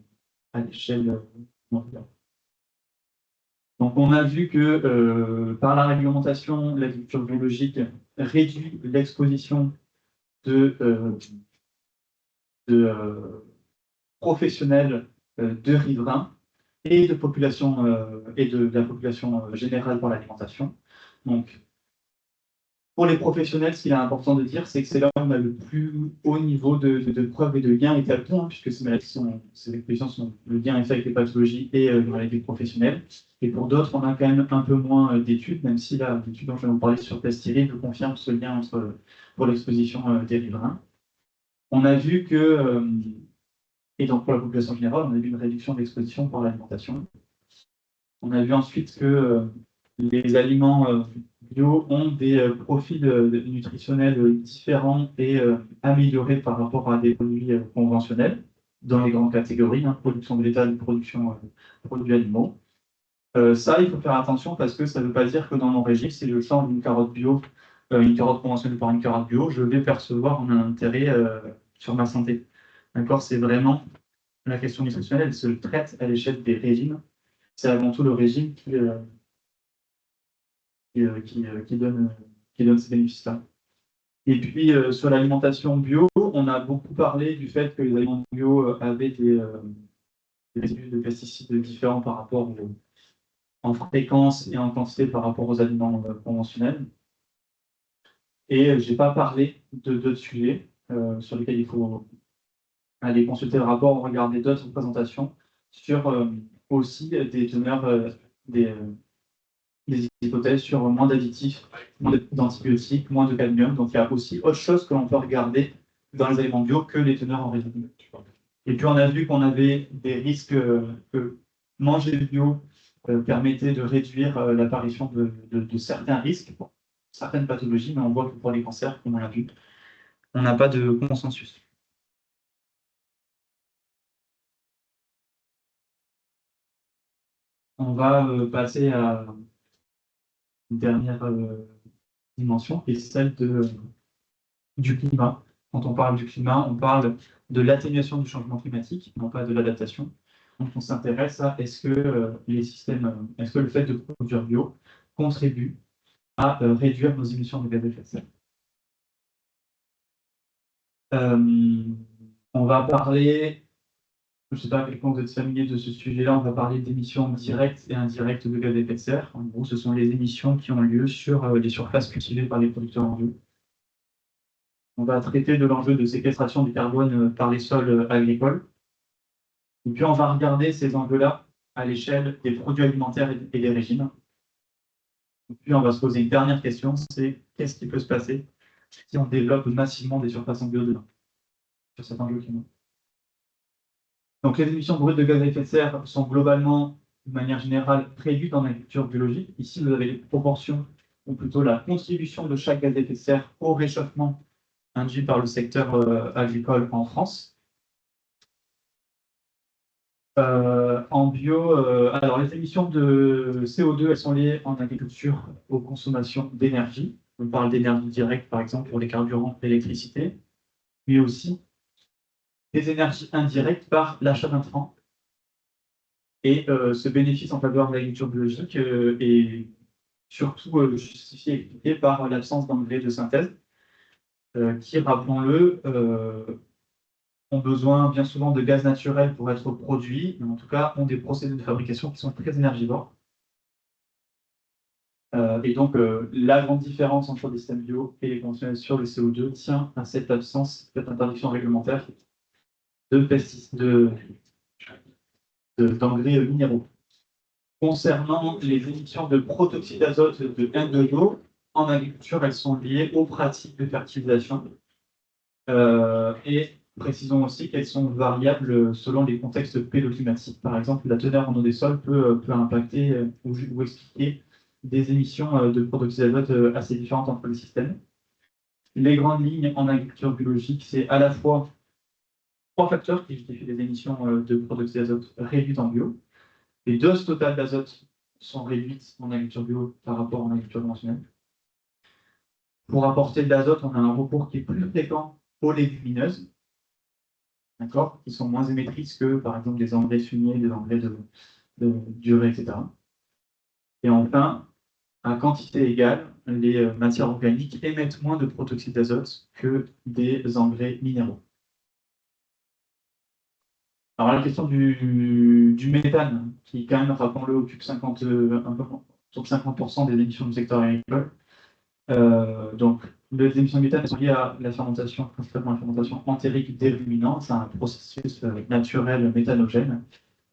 mondiale. Donc on a vu que par la réglementation, l'agriculture biologique réduit l'exposition de professionnels de riverains et de la population générale pour l'alimentation. Donc, pour les professionnels, ce qu'il est important de dire, c'est que c'est là où on a le plus haut niveau de preuves et de liens établis, puisque ces expositions sont le lien est fait avec les pathologies et les maladies professionnelles. Et pour d'autres, on a quand même un peu moins d'études, même si l'étude dont je vais vous parler sur Pestiri nous confirme ce lien pour l'exposition des riverains. On a vu que, et donc pour la population générale, on a vu une réduction de l'exposition pour l'alimentation. On a vu ensuite que les aliments bio ont des profils nutritionnels différents et améliorés par rapport à des produits conventionnels dans les grandes catégories, production végétale, production produits animaux. Ça, il faut faire attention parce que ça ne veut pas dire que dans mon régime, si je change d'une carotte bio, une carotte conventionnelle par une carotte bio, je vais percevoir un intérêt sur ma santé. D'accord, c'est vraiment la question nutritionnelle se traite à l'échelle des régimes. C'est avant tout le régime qui donne ces bénéfices-là. Et puis, sur l'alimentation bio, on a beaucoup parlé du fait que les aliments bio avaient des résidus de pesticides différents par rapport en fréquence et en quantité par rapport aux aliments conventionnels. Et je n'ai pas parlé d'autres sujets sur lesquels il faut aller consulter le rapport, regarder d'autres présentations sur aussi des teneurs, des hypothèses sur moins d'additifs, moins d'antibiotiques, moins de cadmium. Donc il y a aussi autre chose que l'on peut regarder dans les aliments bio que les teneurs en résidus. Et puis on a vu qu'on avait des risques que manger bio permettait de réduire l'apparition de certains risques, pour certaines pathologies, mais on voit que pour les cancers, comme on l'a vu, on n'a pas de consensus. On va passer à une dernière dimension, qui est celle du climat. Quand on parle du climat, on parle de l'atténuation du changement climatique, non pas de l'adaptation. Donc on s'intéresse à est-ce que est-ce que le fait de produire bio contribue à réduire nos émissions de gaz à effet de serre. On va parler, je ne sais pas à quel point vous êtes familier de ce sujet-là, on va parler d'émissions directes et indirectes de gaz à effet de serre. En gros, ce sont les émissions qui ont lieu sur les surfaces cultivées par les producteurs en bio. On va traiter de l'enjeu de séquestration du carbone par les sols agricoles. Et puis, on va regarder ces enjeux-là à l'échelle des produits alimentaires et des régimes. Et puis, on va se poser une dernière question, c'est qu'est-ce qui peut se passer si on développe massivement des surfaces en bio demain sur cet enjeu climat. Donc, les émissions brutes de gaz à effet de serre sont globalement, de manière générale, prévues dans l'agriculture biologique. Ici, vous avez les proportions, ou plutôt la contribution de chaque gaz à effet de serre au réchauffement induit par le secteur agricole en France. En bio, alors les émissions de CO2, elles sont liées en agriculture aux consommations d'énergie. On parle d'énergie directe, par exemple, pour les carburants et l'électricité, mais aussi des énergies indirectes par l'achat d'intrants. Et ce bénéfice en faveur de l'agriculture biologique est surtout justifié et expliqué par l'absence d'engrais de synthèse, qui, rappelons-le, ont besoin bien souvent de gaz naturel pour être produits, mais en tout cas ont des procédés de fabrication qui sont très énergivores. Et donc la grande différence entre les systèmes bio et les conventionnels sur le CO2 tient à cette absence, cette interdiction réglementaire d'engrais minéraux. Concernant les émissions de protoxyde d'azote de N2O, en agriculture, elles sont liées aux pratiques de fertilisation. Et précisons aussi qu'elles sont variables selon les contextes pédoclimatiques. Par exemple, la teneur en eau des sols peut impacter ou expliquer des émissions de protoxyde d'azote assez différentes entre les systèmes. Les grandes lignes en agriculture biologique, c'est à la fois 3 facteurs qui justifient des émissions de protoxyde d'azote réduites en bio. Les doses totales d'azote sont réduites en agriculture bio par rapport en agriculture conventionnelle. Pour apporter de l'azote, on a un recours qui est plus fréquent aux légumineuses, d'accord, qui sont moins émettrices que, par exemple, des engrais fumiers, des engrais d'urée, etc. Et enfin, à quantité égale, les matières organiques émettent moins de protoxyde d'azote que des engrais minéraux. Alors la question du méthane, qui quand même, rappelons-le, occupe 50% des émissions du secteur agricole. Donc, les émissions de méthane sont liées à la fermentation, principalement la fermentation entérique des ruminants. C'est un processus naturel méthanogène.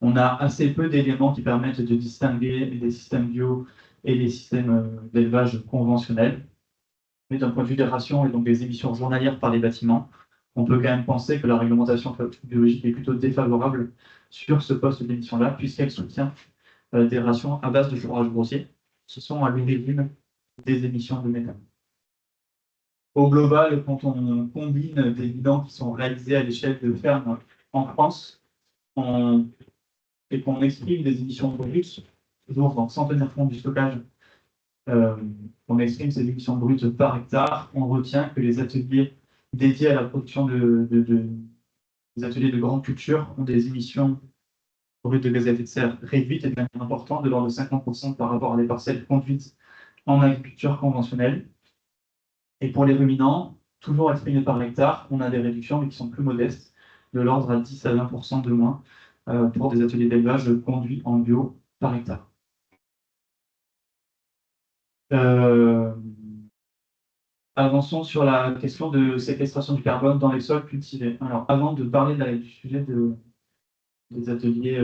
On a assez peu d'éléments qui permettent de distinguer les systèmes bio et les systèmes d'élevage conventionnels. Mais d'un point de vue des rations et donc des émissions journalières par les bâtiments, on peut quand même penser que la réglementation biologique est plutôt défavorable sur ce poste d'émission-là, puisqu'elle soutient des rations à base de fourrage grossier, qui sont à l'origine des émissions de méthane. Au global, quand on combine des bilans qui sont réalisés à l'échelle de fermes en France, et qu'on exprime des émissions brutes, toujours donc, sans tenir compte du stockage, on exprime ces émissions brutes par hectare, on retient que les ateliers dédiés à la production les ateliers de grande culture ont des émissions brutes de gaz à effet de serre réduites et de manière importante, de l'ordre de 50% par rapport à des parcelles conduites en agriculture conventionnelle. Et pour les ruminants, toujours exprimés par hectare, on a des réductions, mais qui sont plus modestes, de l'ordre à 10 à 20% de moins pour des ateliers d'élevage conduits en bio par hectare. Avançons sur la question de séquestration du carbone dans les sols cultivés. Alors, avant de parler du sujet des ateliers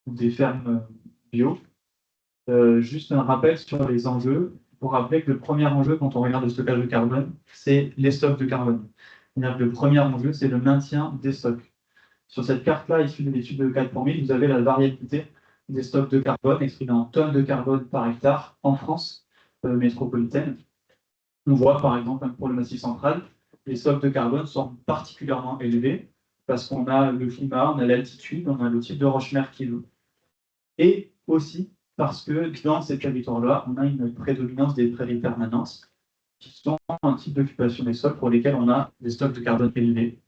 ou des fermes bio, juste un rappel sur les enjeux, pour rappeler que le premier enjeu quand on regarde le stockage de carbone, c'est les stocks de carbone. Le premier enjeu, c'est le maintien des stocks. Sur cette carte-là, issue de l'étude de 4 pour 1000, vous avez la variabilité des stocks de carbone exprimés en tonnes de carbone par hectare en France métropolitaine. On voit par exemple pour le Massif central, les stocks de carbone sont particulièrement élevés parce qu'on a le climat, on a l'altitude, on a le type de roche-mère qui joue. Et aussi parce que dans ces territoires-là, on a une prédominance des prairies permanentes qui sont un type d'occupation des sols pour lesquels on a des stocks de carbone élevés.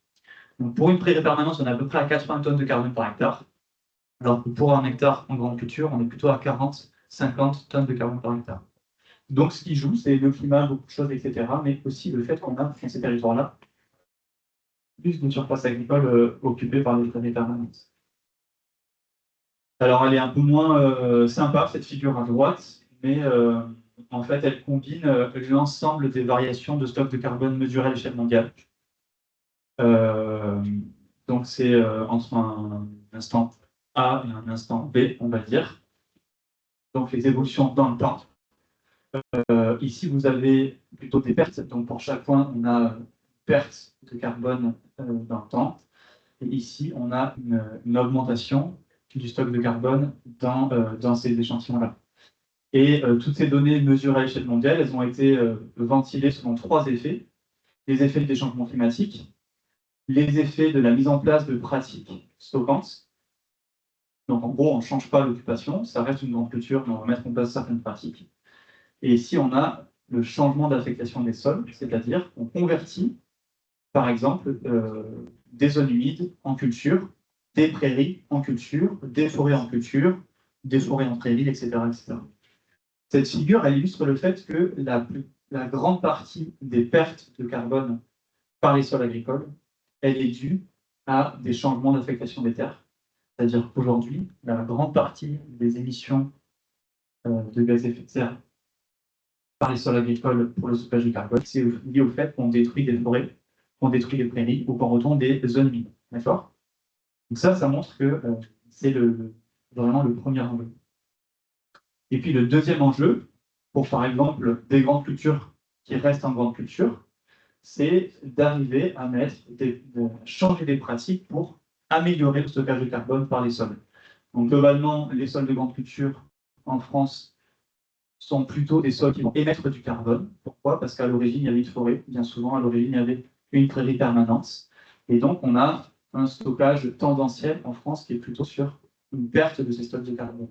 Donc pour une prairie permanente, on est à peu près à 80 tonnes de carbone par hectare. Alors que pour un hectare en grande culture, on est plutôt à 40-50 tonnes de carbone par hectare. Donc ce qui joue, c'est le climat, beaucoup de choses, etc. Mais aussi le fait qu'on a dans ces territoires-là plus de surface agricole occupée par des prairies permanentes. Alors elle est un peu moins sympa, cette figure à droite, mais en fait elle combine l'ensemble des variations de stock de carbone mesurées à l'échelle mondiale. Donc c'est entre un instant A et un instant B, on va dire. Donc les évolutions dans le temps. Ici, vous avez plutôt des pertes. Donc pour chaque point, on a une perte de carbone dans le temps. Et ici, on a une augmentation du stock de carbone dans ces échantillons-là. Et toutes ces données mesurées à l'échelle mondiale, elles ont été ventilées selon 3 effets. Les effets des changements climatiques, les effets de la mise en place de pratiques stockantes. Donc en gros, on ne change pas l'occupation, ça reste une grande culture, mais on va mettre en place certaines pratiques. Et ici, on a le changement d'affectation des sols, c'est-à-dire qu'on convertit, par exemple, des zones humides en culture, des prairies en culture, des forêts en culture, des forêts en prairies, etc., etc. Cette figure, elle illustre le fait que la grande partie des pertes de carbone par les sols agricoles, elle est due à des changements d'affectation des terres. C'est-à-dire qu'aujourd'hui, la grande partie des émissions de gaz à effet de serre par les sols agricoles pour le stockage du carbone, c'est lié au fait qu'on détruit des forêts, qu'on détruit des prairies ou qu'on retourne des zones humides. D'accord? Donc ça montre que c'est vraiment le premier enjeu. Et puis le deuxième enjeu, pour par exemple des grandes cultures qui restent en grande culture, c'est d'arriver à changer des pratiques pour améliorer le stockage de carbone par les sols. Donc globalement, les sols de grande culture en France sont plutôt des sols qui vont émettre du carbone. Pourquoi? Parce qu'à l'origine, il y avait une forêt. Bien souvent, à l'origine, il y avait une prairie permanente. Et donc, on a un stockage tendanciel en France qui est plutôt sur une perte de ces stocks de carbone.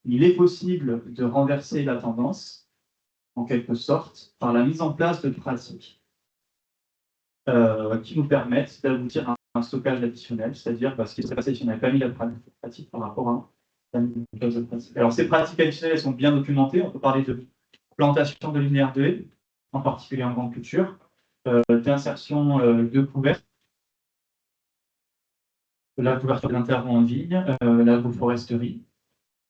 Il est possible de renverser la tendance, en quelque sorte, par la mise en place de pratiques qui nous permettent d'aboutir à un stockage additionnel, c'est-à-dire parce qu'il serait passé si on n'avait pas mis la pratique par rapport à alors, ces pratiques additionnelles sont bien documentées. On peut parler de plantation de linéaires de haies, en particulier en grande culture, d'insertion de couverts, la couverture d'intervents en vigne, l'agroforesterie.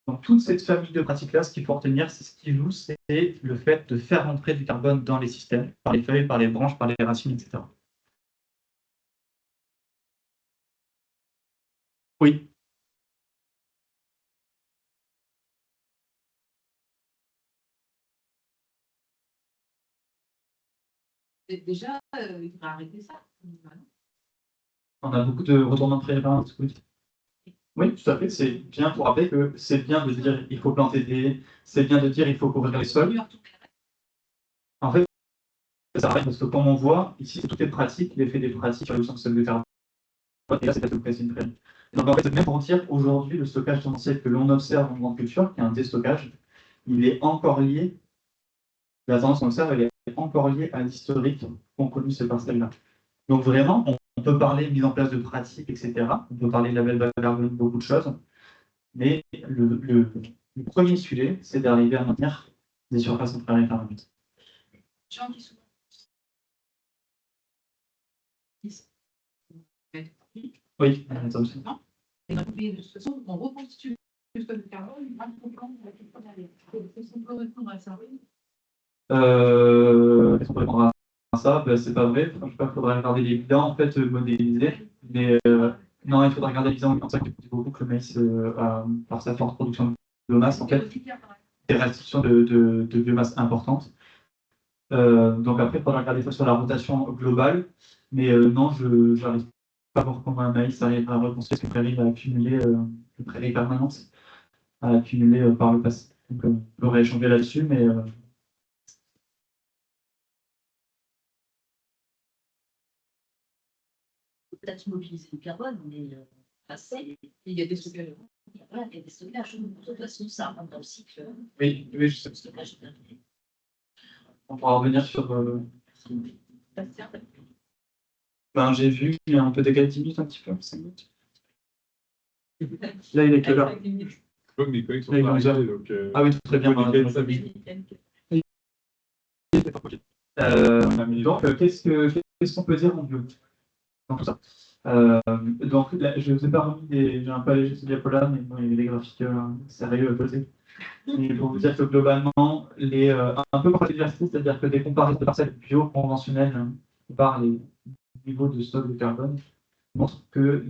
Donc, toute cette famille de pratiques-là, ce qu'il faut retenir, c'est ce qui joue, c'est le fait de faire entrer du carbone dans les systèmes, par les feuilles, par les branches, par les racines, etc. Oui. Déjà, il faudrait arrêter ça. On a beaucoup de retournements de prévalence. Oui, tout à fait. C'est bien pour rappeler que c'est bien de dire il faut planter des haies, c'est bien de dire il faut couvrir les sols. En fait, ça arrive parce que comme on voit, ici, c'est toutes les pratiques, l'effet des pratiques sur le sol de carbone. Et là, c'est peut-être presque une prairie. Donc en fait, même pour dire aujourd'hui, le stockage tendanciel que l'on observe en grande culture, qui est un déstockage, il est encore lié, la tendance qu'on observe, elle est encore liée à l'historique qu'ont connu ces parcelles-là. Donc vraiment, on peut parler de mise en place de pratiques, etc. On peut parler de label bas carbone, beaucoup de choses. Mais le premier sujet, c'est d'arriver à maintenir des surfaces inférieures à 8. Gens qui sont. Oui, ça aussi. Et donc, de toute façon, on reconstitue le stock de carbone, est-ce qu'on peut répondre à ça? Est-ce qu'on peut répondre à ça? Ben, c'est pas vrai. Enfin, je sais pas, il faudrait regarder les bilans, en fait, modéliser. Mais non, il faudrait regarder les bilans. C'est ça qui dit beaucoup que le maïs, par sa forte production de biomasse, en fait, des restrictions de biomasse importantes. Donc après, il faudra regarder ça sur la rotation globale. Mais non, je n'arrive pas à voir comment un maïs arrive à reconstruire ces prairies à accumuler, les prairies permanentes à accumuler par le passé. Donc on pourrait échanger là-dessus, mais peut-être mobiliser le carbone, mais Il y a des stockages. voilà, il y a des stockages. De toute façon, ça rentre dans le cycle. oui, je sais. Le stockage est terminé. On pourra revenir sur. Bastien, Ben, j'ai vu, il y a un peu décalé 10 minutes, un petit peu, 5 minutes. Là, il est quelle heure? Je vois que mes collègues sont Là, il est pas 11 heures. arrivés, donc. Ah oui, très bien. Ouais, nickel, ça, Donc, qu'est-ce qu'on peut dire en bio dans tout ça? Donc, là, je ne vous ai pas remis j'ai un peu allégé ce diapo-là, mais bon, il y avait des graphiques sérieux à côté. Et pour vous dire que globalement, un peu pour la diversité, c'est-à-dire que des comparaisons de parcelles bio conventionnelles par les niveaux de stock de carbone montrent que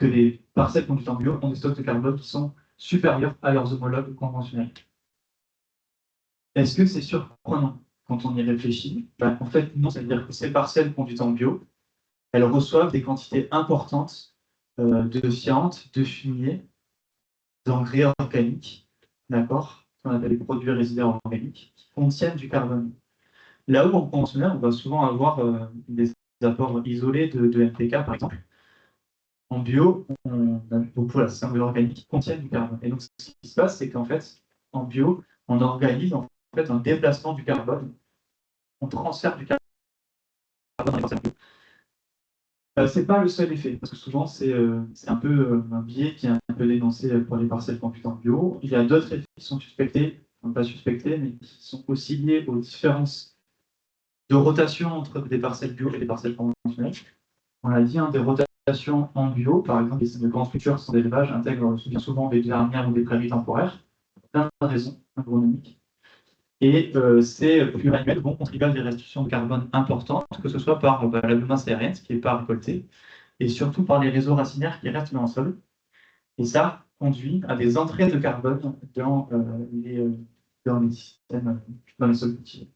les parcelles conduites en bio ont des stocks de carbone qui sont supérieurs à leurs homologues conventionnels. Est-ce que c'est surprenant quand on y réfléchit? Ben, en fait, non, c'est-à-dire que ces parcelles conduites en bio, elles reçoivent des quantités importantes de fientes, de fumier, d'engrais organiques, d'accord, qu'on appelle les produits résiduaires organiques, qui contiennent du carbone. Là où en conventionnel, on va souvent avoir des apports isolés de NPK, par exemple. En bio, on a beaucoup d'engrais organiques qui contiennent du carbone. Et donc, ce qui se passe, c'est qu'en fait, en bio, on organise en fait un déplacement du carbone. On transfère du carbone dans les parcelles bio. Ce n'est pas le seul effet, parce que souvent, c'est un peu un biais qui est un peu dénoncé pour les parcelles conduites en bio. Il y a d'autres effets qui sont suspectés, enfin, pas suspectés, mais qui sont aussi liés aux différences de rotation entre des parcelles bio et des parcelles conventionnelles. On l'a dit, des rotations en bio, par exemple, les grandes structures sans élevage intègrent souvent des dernières ou des prairies temporaires, pour plein de raisons agronomiques. Et ces pluriannuels vont contribuer à des restrictions de carbone importantes, que ce soit par la biomasse aérienne, ce qui n'est pas récolté, et surtout par les réseaux racinaires qui restent dans le sol. Et ça conduit à des entrées de carbone dans les systèmes, dans les sols cultivés.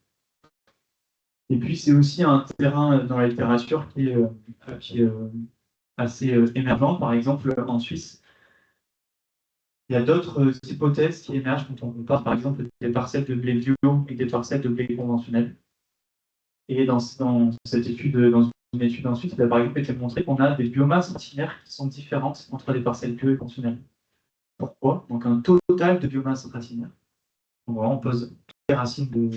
Et puis, c'est aussi un terrain dans la littérature qui est assez émergent. Par exemple, en Suisse, il y a d'autres hypothèses qui émergent quand on compare, par exemple, des parcelles de blé bio et des parcelles de blé conventionnel. Et dans cette étude, dans une étude en Suisse, il a par exemple été montré qu'on a des biomasses racinaires qui sont différentes entre les parcelles bio et conventionnelles. Pourquoi? Donc, un total de biomasse racinaire. Donc, voilà, on pose toutes les racines de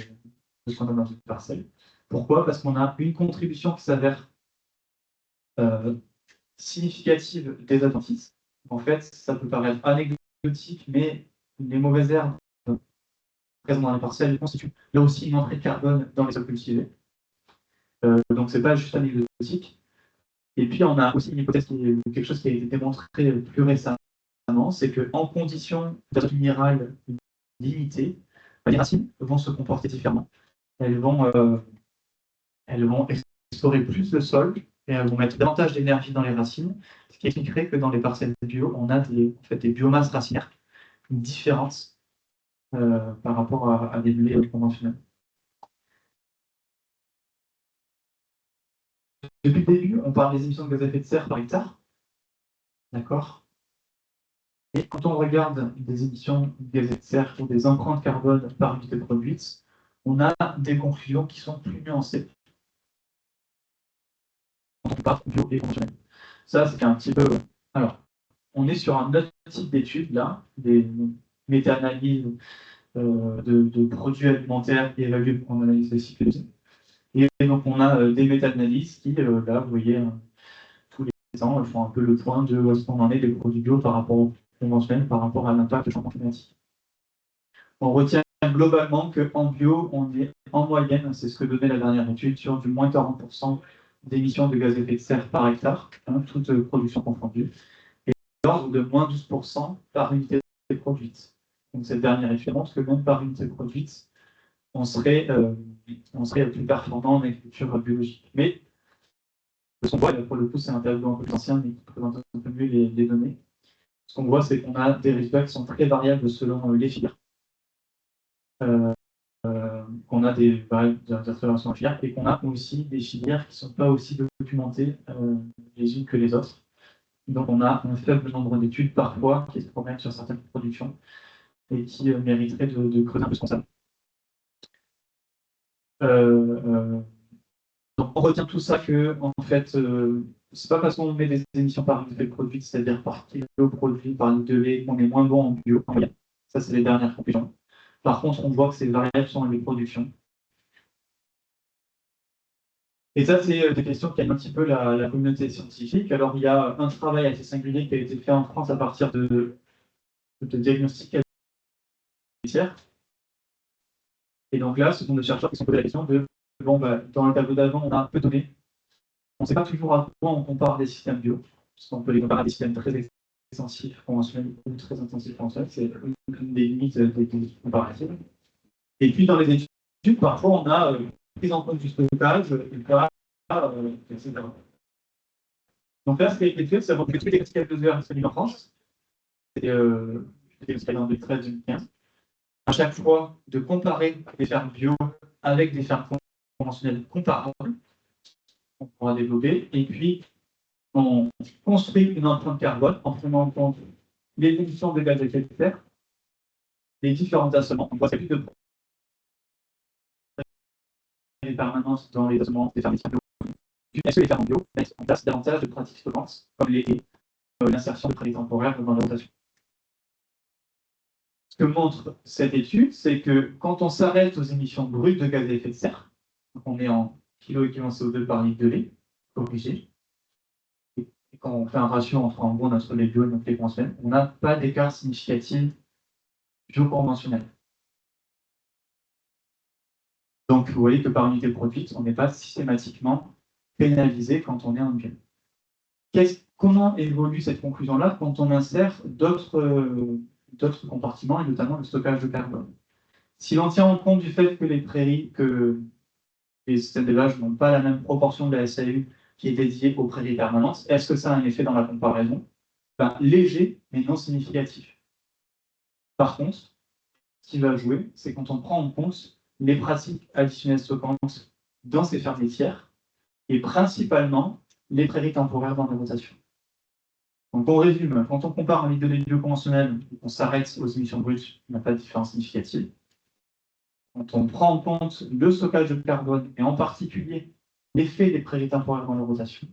ce qu'on a dans une parcelle. Pourquoi? Parce qu'on a une contribution qui s'avère significative des adventices. En fait, ça peut paraître anecdotique, mais les mauvaises herbes présentes dans les parcelles constituent là aussi une entrée de carbone dans les sols cultivés. Donc, ce n'est pas juste anecdotique. Et puis, on a aussi une hypothèse quelque chose qui a été démontré plus récemment, c'est qu'en conditions d'azote minéral limitées, les racines vont se comporter différemment. Elles vont explorer plus le sol et elles vont mettre davantage d'énergie dans les racines, ce qui expliquerait que dans les parcelles bio, on a des biomasses racinaires différentes par rapport à des blés conventionnels. Depuis le début, on parle des émissions de gaz à effet de serre par hectare. D'accord? Et quand on regarde des émissions de gaz à effet de serre ou des empreintes carbone par unité produite, on a des conclusions qui sont plus nuancées. Quand on compare bio et conventionnel. Ça, c'est un petit peu. Alors, on est sur un autre type d'études, là, des méta-analyses de produits alimentaires évalués pour une analyse des cycles de vie. Et donc, on a des méta-analyses qui, là, vous voyez, tous les ans, font un peu le point de où est-ce qu'on en est des produits bio par rapport au conventionnel, par rapport à l'impact du changement climatique. On retient globalement qu'en bio, on est en moyenne, c'est ce que donnait la dernière étude, sur du moins 40% d'émissions de gaz à effet de serre par hectare, toute production confondue, et l'ordre de moins 12% par unité produite. Donc cette dernière étude montre que même par unité produite, on serait plus performant en agriculture biologique. Mais ce qu'on voit, pour le coup, c'est un tableau un peu plus ancien, mais qui présente un peu mieux les données. Ce qu'on voit, c'est qu'on a des résultats qui sont très variables selon les filières. Qu'on a des variations en filière et qu'on a aussi des filières qui ne sont pas aussi documentées les unes que les autres. Donc on a un faible nombre d'études parfois qui se promènent sur certaines productions et qui mériteraient de creuser un peu ce concept. Donc on retient tout ça que, en fait, c'est pas parce qu'on met des émissions par unité produite, c'est-à-dire par kilo produit, par litre de lait, qu'on est moins bon en bio. Ça, c'est les dernières conclusions. Par contre, on voit que ces variables sont les productions. Et ça, c'est des questions qui animent un petit peu la communauté scientifique. Alors, il y a un travail assez singulier qui a été fait en France à partir de diagnostics laitières. Et donc là, ce sont des chercheurs qui se sont posés la question de, bon, dans le tableau d'avant, on a peu de données. On ne sait pas toujours à quoi on compare des systèmes bio, parce qu'on peut les comparer à des systèmes très extensifs conventionnels ou très intensifs conventionnels. C'est une des limites des comparatifs. Et puis, dans les études, parfois, on a prise en compte du stockage, etc. Donc là, ce qui a été fait, c'est que tous les classificateurs disponibles en France, c'était en 2013-2015, à chaque fois de comparer des fermes bio avec des fermes conventionnelles comparables, on pourra développer, et puis on construit une empreinte carbone en prenant en compte les émissions de gaz à effet de serre, les différents assolements. On voit plus de permanence dans les assolements des fermes bio. Est-ce que les fermes bio mettent en place davantage de pratiques stoppantes, comme l'insertion de prairies temporaires dans la rotation? Ce que montre cette étude, c'est que quand on s'arrête aux émissions brutes de gaz à effet de serre, donc on est en kilo équivalent CO2 par litre de lait, corrigé, et quand on fait un ratio en gros notre lait bio et notre lait conventionnel, on n'a pas d'écart significatif bio-conventionnel. Donc vous voyez que par unité produite, on n'est pas systématiquement pénalisé quand on est en bio. Comment évolue cette conclusion-là quand on insère d'autres compartiments, et notamment le stockage de carbone? Si l'on tient en compte du fait que les systèmes d'élevage n'ont pas la même proportion de la SAU qui est dédiée aux prairies permanentes, est-ce que ça a un effet dans la comparaison? Léger, mais non significatif. Par contre, ce qui va jouer, c'est quand on prend en compte les pratiques additionnelles stockantes dans ces fermes laitières, et principalement les prairies temporaires dans la rotation. Donc on résume, quand on compare un litre de lait bio conventionnel, on s'arrête aux émissions brutes, il n'y a pas de différence significative. Quand on prend en compte le stockage de carbone, et en particulier l'effet des prairies temporaires dans la rotation,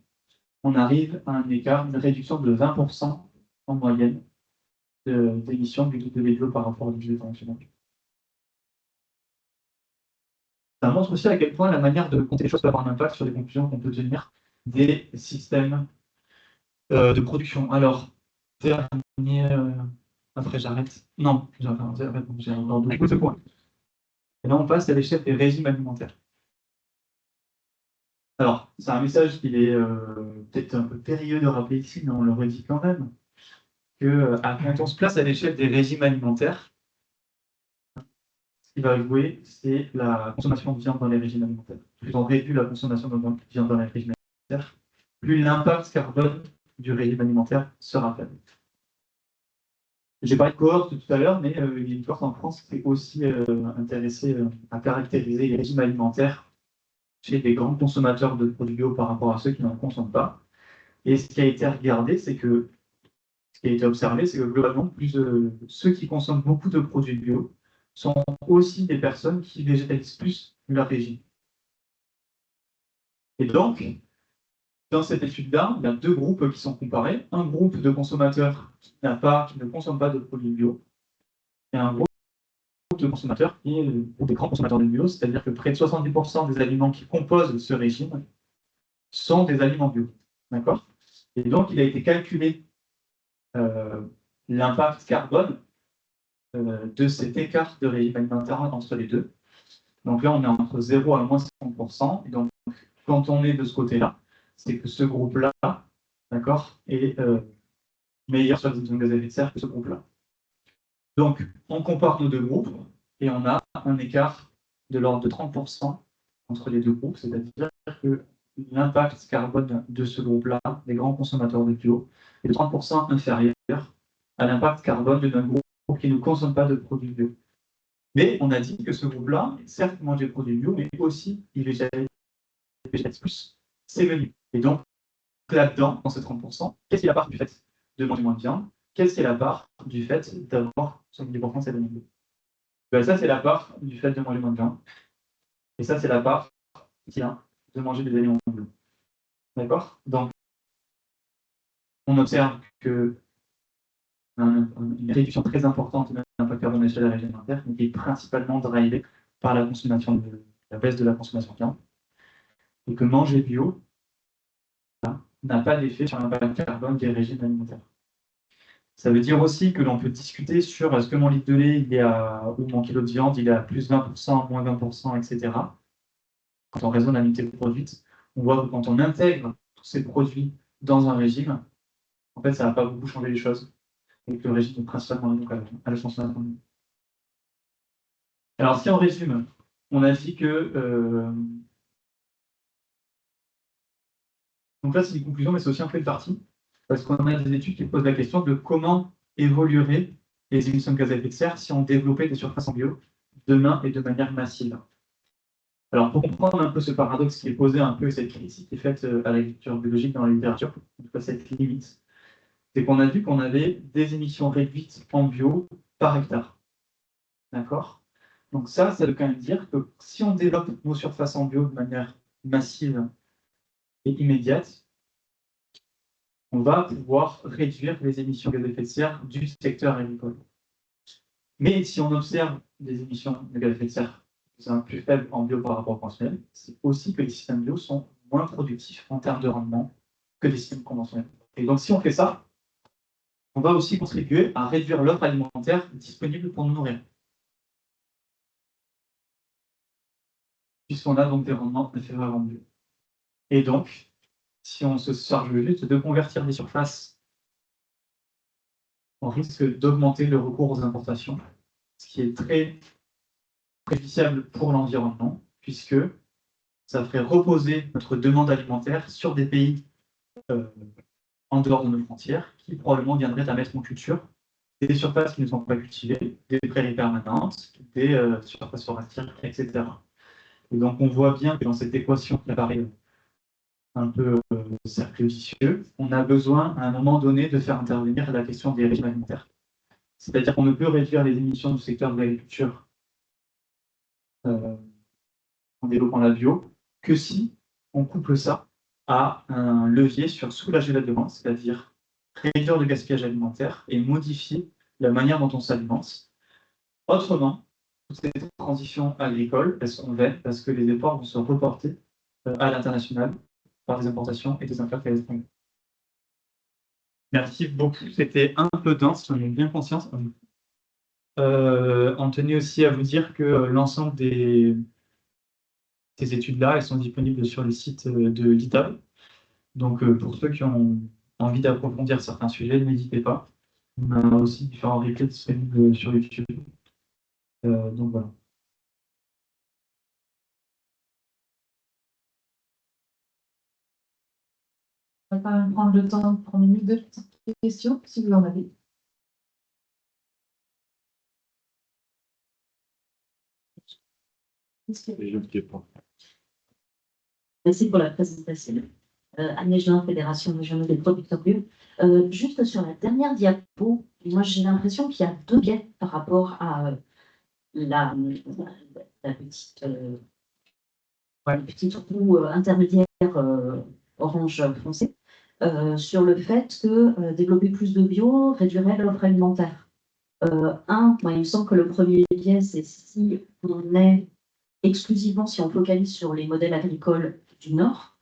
on arrive à un écart, une réduction de 20% en moyenne d'émissions du litre de lait bio par rapport au litre de lait conventionnel. Ça montre aussi à quel point la manière de compter les choses peut avoir un impact sur les conclusions qu'on peut tenir des systèmes de production. Alors, dernier, après j'arrête. Non, j'arrête, j'ai encore deux points. Et là, on passe à l'échelle des régimes alimentaires. Alors, c'est un message qui est peut-être un peu périlleux de rappeler ici, mais on le redit quand même, que quand on se place à l'échelle des régimes alimentaires, ce qui va jouer, c'est la consommation de viande dans les régimes alimentaires. Plus on réduit la consommation de viande dans les régimes alimentaires, plus l'impact carbone du régime alimentaire sera faible. J'ai parlé de cohorte tout à l'heure, mais il y a une cohorte en France qui est aussi intéressée à caractériser les régimes alimentaires chez des grands consommateurs de produits bio par rapport à ceux qui n'en consomment pas. Et ce qui a été regardé, ce qui a été observé, c'est que globalement, ceux qui consomment beaucoup de produits bio sont aussi des personnes qui végétalisent plus leur régime. Et donc, dans cette étude-là, il y a deux groupes qui sont comparés. Un groupe de consommateurs qui ne consomment pas de produits bio, et un groupe de consommateurs ou des grands consommateurs de bio, c'est-à-dire que près de 70% des aliments qui composent ce régime sont des aliments bio. D'accord? Et donc, il a été calculé l'impact carbone de cet écart de régime alimentaire entre les deux. Donc là, on est entre 0 à moins 50%. Et donc, quand on est de ce côté-là, c'est que ce groupe-là, d'accord, est meilleur sur les émissions de gaz à effet de serre que ce groupe-là. Donc, on compare nos deux groupes et on a un écart de l'ordre de 30% entre les deux groupes, c'est-à-dire que l'impact carbone de ce groupe-là, des grands consommateurs de bio, est de 30% inférieur à l'impact carbone d'un groupe qui ne consomme pas de produits bio. Mais on a dit que ce groupe-là, certes, mange des produits bio, mais aussi il végétalise plus, c'est venu. Et donc, là-dedans, dans ces 30%, qu'est-ce qui est la part du fait de manger moins de viande? Qu'est-ce qui est la part du fait d'avoir 70% de ces aliments bio? Ben, ça, c'est la part du fait de manger moins de viande. Et ça, c'est la part qui a de manger des aliments bio. D'accord? Donc, on observe que une réduction très importante de l'impact carbone à l'échelle alimentaire, mais qui est principalement drivée par la consommation la baisse de la consommation de viande. Et que manger bio n'a pas d'effet sur l'impact carbone des régimes alimentaires. Ça veut dire aussi que l'on peut discuter sur est-ce que mon litre de lait il est ou mon kilo de viande il est à plus 20%, moins 20%, etc. Quand on raisonne à l'unité produite, on voit que quand on intègre tous ces produits dans un régime, en fait, ça ne va pas beaucoup changer les choses. Et que le régime est principalement donc à la consommation. Alors, si on résume, on a dit que... Donc là, c'est une conclusion, mais c'est aussi un peu une partie, parce qu'on a des études qui posent la question de comment évolueraient les émissions de gaz à effet de serre si on développait des surfaces en bio demain et de manière massive. Alors, pour comprendre un peu ce paradoxe qui est posé, un peu cette critique qui est faite à l'agriculture biologique dans la littérature, en tout cas cette limite, c'est qu'on a vu qu'on avait des émissions réduites en bio par hectare. D'accord? Donc ça veut quand même dire que si on développe nos surfaces en bio de manière massive et immédiate, on va pouvoir réduire les émissions de gaz à effet de serre du secteur agricole. Mais si on observe des émissions de gaz à effet de serre plus faibles en bio par rapport au conventionnel, c'est aussi que les systèmes bio sont moins productifs en termes de rendement que les systèmes conventionnels. Et donc si on fait ça, on va aussi contribuer à réduire l'offre alimentaire disponible pour nous nourrir. Puisqu'on a donc des rendements inférieurs en bio. Et donc, si on se charge juste de convertir des surfaces, on risque d'augmenter le recours aux importations, ce qui est très préjudiciable pour l'environnement, puisque ça ferait reposer notre demande alimentaire sur des pays en dehors de nos frontières, qui probablement viendraient à mettre en culture des surfaces qui ne sont pas cultivées, des prairies permanentes, des surfaces forestières, etc. Et donc on voit bien que dans cette équation qui apparaît un peu cercle vicieux, on a besoin à un moment donné de faire intervenir la question des régimes alimentaires. C'est-à-dire qu'on ne peut réduire les émissions du secteur de l'agriculture en développant la bio que si on couple ça à un levier sur soulager la demande, c'est-à-dire réduire le gaspillage alimentaire et modifier la manière dont on s'alimente. Autrement, toutes ces transitions agricoles, elles sont vaines parce que les efforts vont se reporter à l'international par des importations et des impacts à l'étranger. Merci beaucoup, c'était un peu dense, j'en ai bien conscience. On tenait aussi à vous dire que l'ensemble ces études-là, elles sont disponibles sur le site de l'ITAB. Donc, pour ceux qui ont envie d'approfondir certains sujets, n'hésitez pas. On a aussi différents replays disponibles sur YouTube. Donc, voilà. On va quand même prendre le temps de prendre une ou deux petites questions, si vous en avez. Merci pour la présentation. Agnès Jean, Fédération régionale des producteurs bio. Juste sur la dernière diapo, moi j'ai l'impression qu'il y a deux biais par rapport à la petite roue intermédiaire orange foncé, sur le fait que développer plus de bio réduirait l'offre alimentaire Moi, il me semble que le premier biais, c'est si on est exclusivement, si on focalise sur les modèles agricoles du Nord.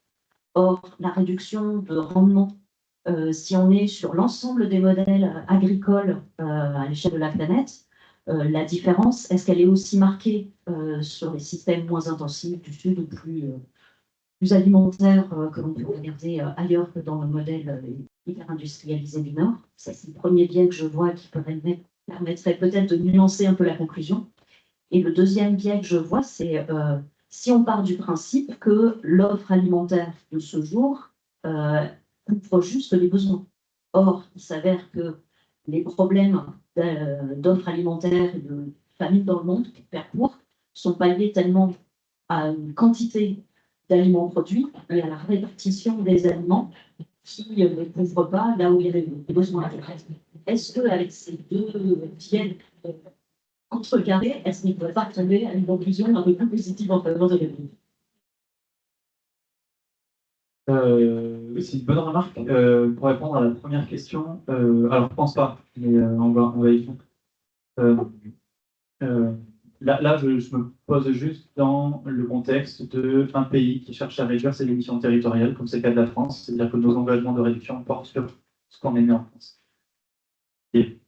Or, la réduction de rendement, si on est sur l'ensemble des modèles agricoles à l'échelle de la planète, la différence, est-ce qu'elle est aussi marquée sur les systèmes moins intensifs du Sud ou plus alimentaires que l'on peut regarder ailleurs que dans le modèle hyper industrialisé du Nord? Ça, c'est le premier biais que je vois qui permettrait peut-être de nuancer un peu la conclusion. Et le deuxième biais que je vois, c'est si on part du principe que l'offre alimentaire de ce jour couvre juste les besoins. Or, il s'avère que les problèmes d'offre alimentaire et de famine dans le monde, pour faire court, sont pas liés tellement à une quantité d'aliments produits et à la répartition des aliments qui ne couvrent pas là où il y a des besoins. Est-ce qu'avec ces deux biais contrecarrés, est-ce qu'il ne pourrait pas tomber à une conclusion un peu plus positive en faveur de l'économie? Oui, c'est une bonne remarque. Pour répondre à la première question, alors je pense pas, mais on va y venir. Là, je me pose juste dans le contexte d'un pays qui cherche à réduire ses émissions territoriales, comme c'est le cas de la France, c'est-à-dire que nos engagements de réduction portent sur ce qu'on émet en France. Et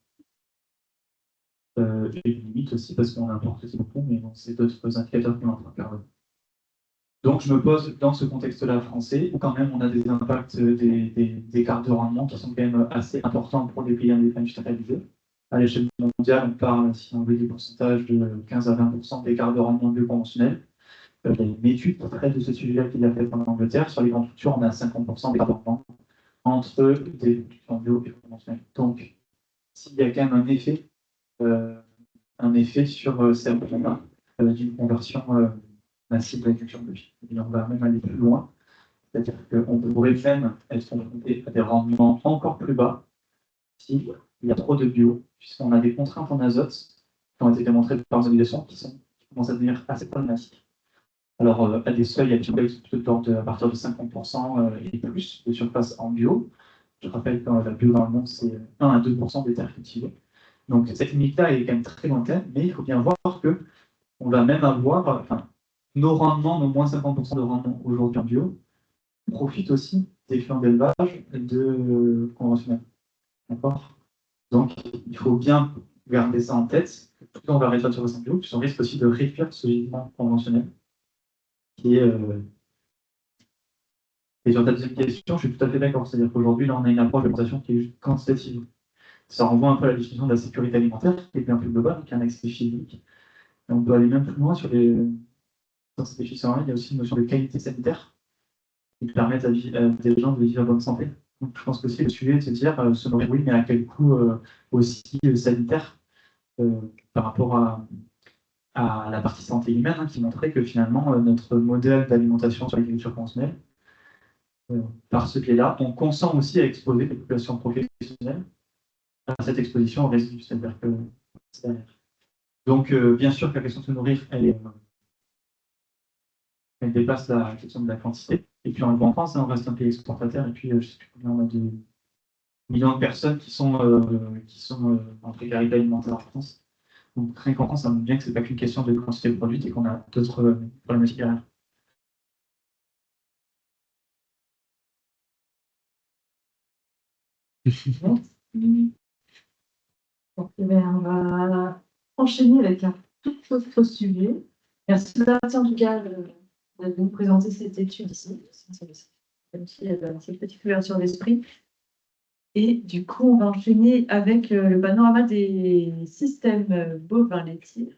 une limite aussi parce qu'on importe aussi beaucoup, mais bon, c'est d'autres indicateurs qui entrent en carbone. Donc, je me pose dans ce contexte-là français, où quand même on a des impacts des écarts de rendement qui sont quand même assez importants pour les pays industrialisés. À l'échelle mondiale, on parle, si on veut, des pourcentages de 15 à 20% d'écart de rendement bioconventionnel. Il y a une étude qui traite de ce sujet qu'il a fait en Angleterre. Sur les grandes cultures, on a 50% d'écart de rendement entre des productions bio et conventionnelles. Donc, s'il y a quand même un effet sur ces rendements-là d'une conversion massive de l'agriculture biologique. Et on va même aller plus loin, c'est-à-dire qu'on pourrait même être confronté à des rendements encore plus bas s'il y a trop de bio, puisqu'on a des contraintes en azote qui ont été démontrées par modélisation qui commencent à devenir assez problématiques. Alors, à des seuils actuels qui sont plutôt à partir de 50% et plus de surface en bio. Je rappelle que la bio dans le monde, c'est 1 à 2% des terres cultivées. Donc, cette limite-là est quand même très lointaine, mais il faut bien voir qu'on va même avoir, nos rendements, nos moins 50% de rendement aujourd'hui en bio, profitent aussi des flancs d'élevage de conventionnels. D'accord? Donc, il faut bien garder ça en tête. Tout le temps, on va réduire sur le bio, puis on risque aussi de réduire ce gisement conventionnel qui est. Et sur ta deuxième question, je suis tout à fait d'accord. C'est-à-dire qu'aujourd'hui, là, on a une approche d'alimentation qui est juste quantitative. Ça renvoie un peu à la définition de la sécurité alimentaire, qui est bien plus globale, qui est un accès physique. Et on peut aller même plus loin dans cette définition-là. Il y a aussi une notion de qualité sanitaire qui permettent à des gens de vivre en bonne santé. Donc, je pense que c'est le sujet de se dire, se nourrir, oui, mais à quel coût aussi sanitaire par rapport à la partie santé humaine, qui montrait que finalement, notre modèle d'alimentation sur l'agriculture conventionnelle, par ce biais-là, on consent aussi à exposer les populations professionnelles à cette exposition aux résidus, c'est-à-dire que c'est derrière. Donc, bien sûr que la question de se nourrir, elle dépasse la question de la quantité. Et puis, en France, on reste un pays exportateur, et puis, je ne sais plus combien on a de millions de personnes qui sont en précarité alimentaire en France. Donc, rien qu'en France, ça montre bien que ce n'est pas qu'une question de quantité de produits et qu'on a d'autres problématiques derrière. Merci. Donc, on va enchaîner avec un tout autre sujet. Merci Bastien, en tout cas, de nous présenter cette étude ici. Comme si elle a une petite ouverture d'esprit. Et du coup, on va enchaîner avec le panorama des systèmes bovins laitiers.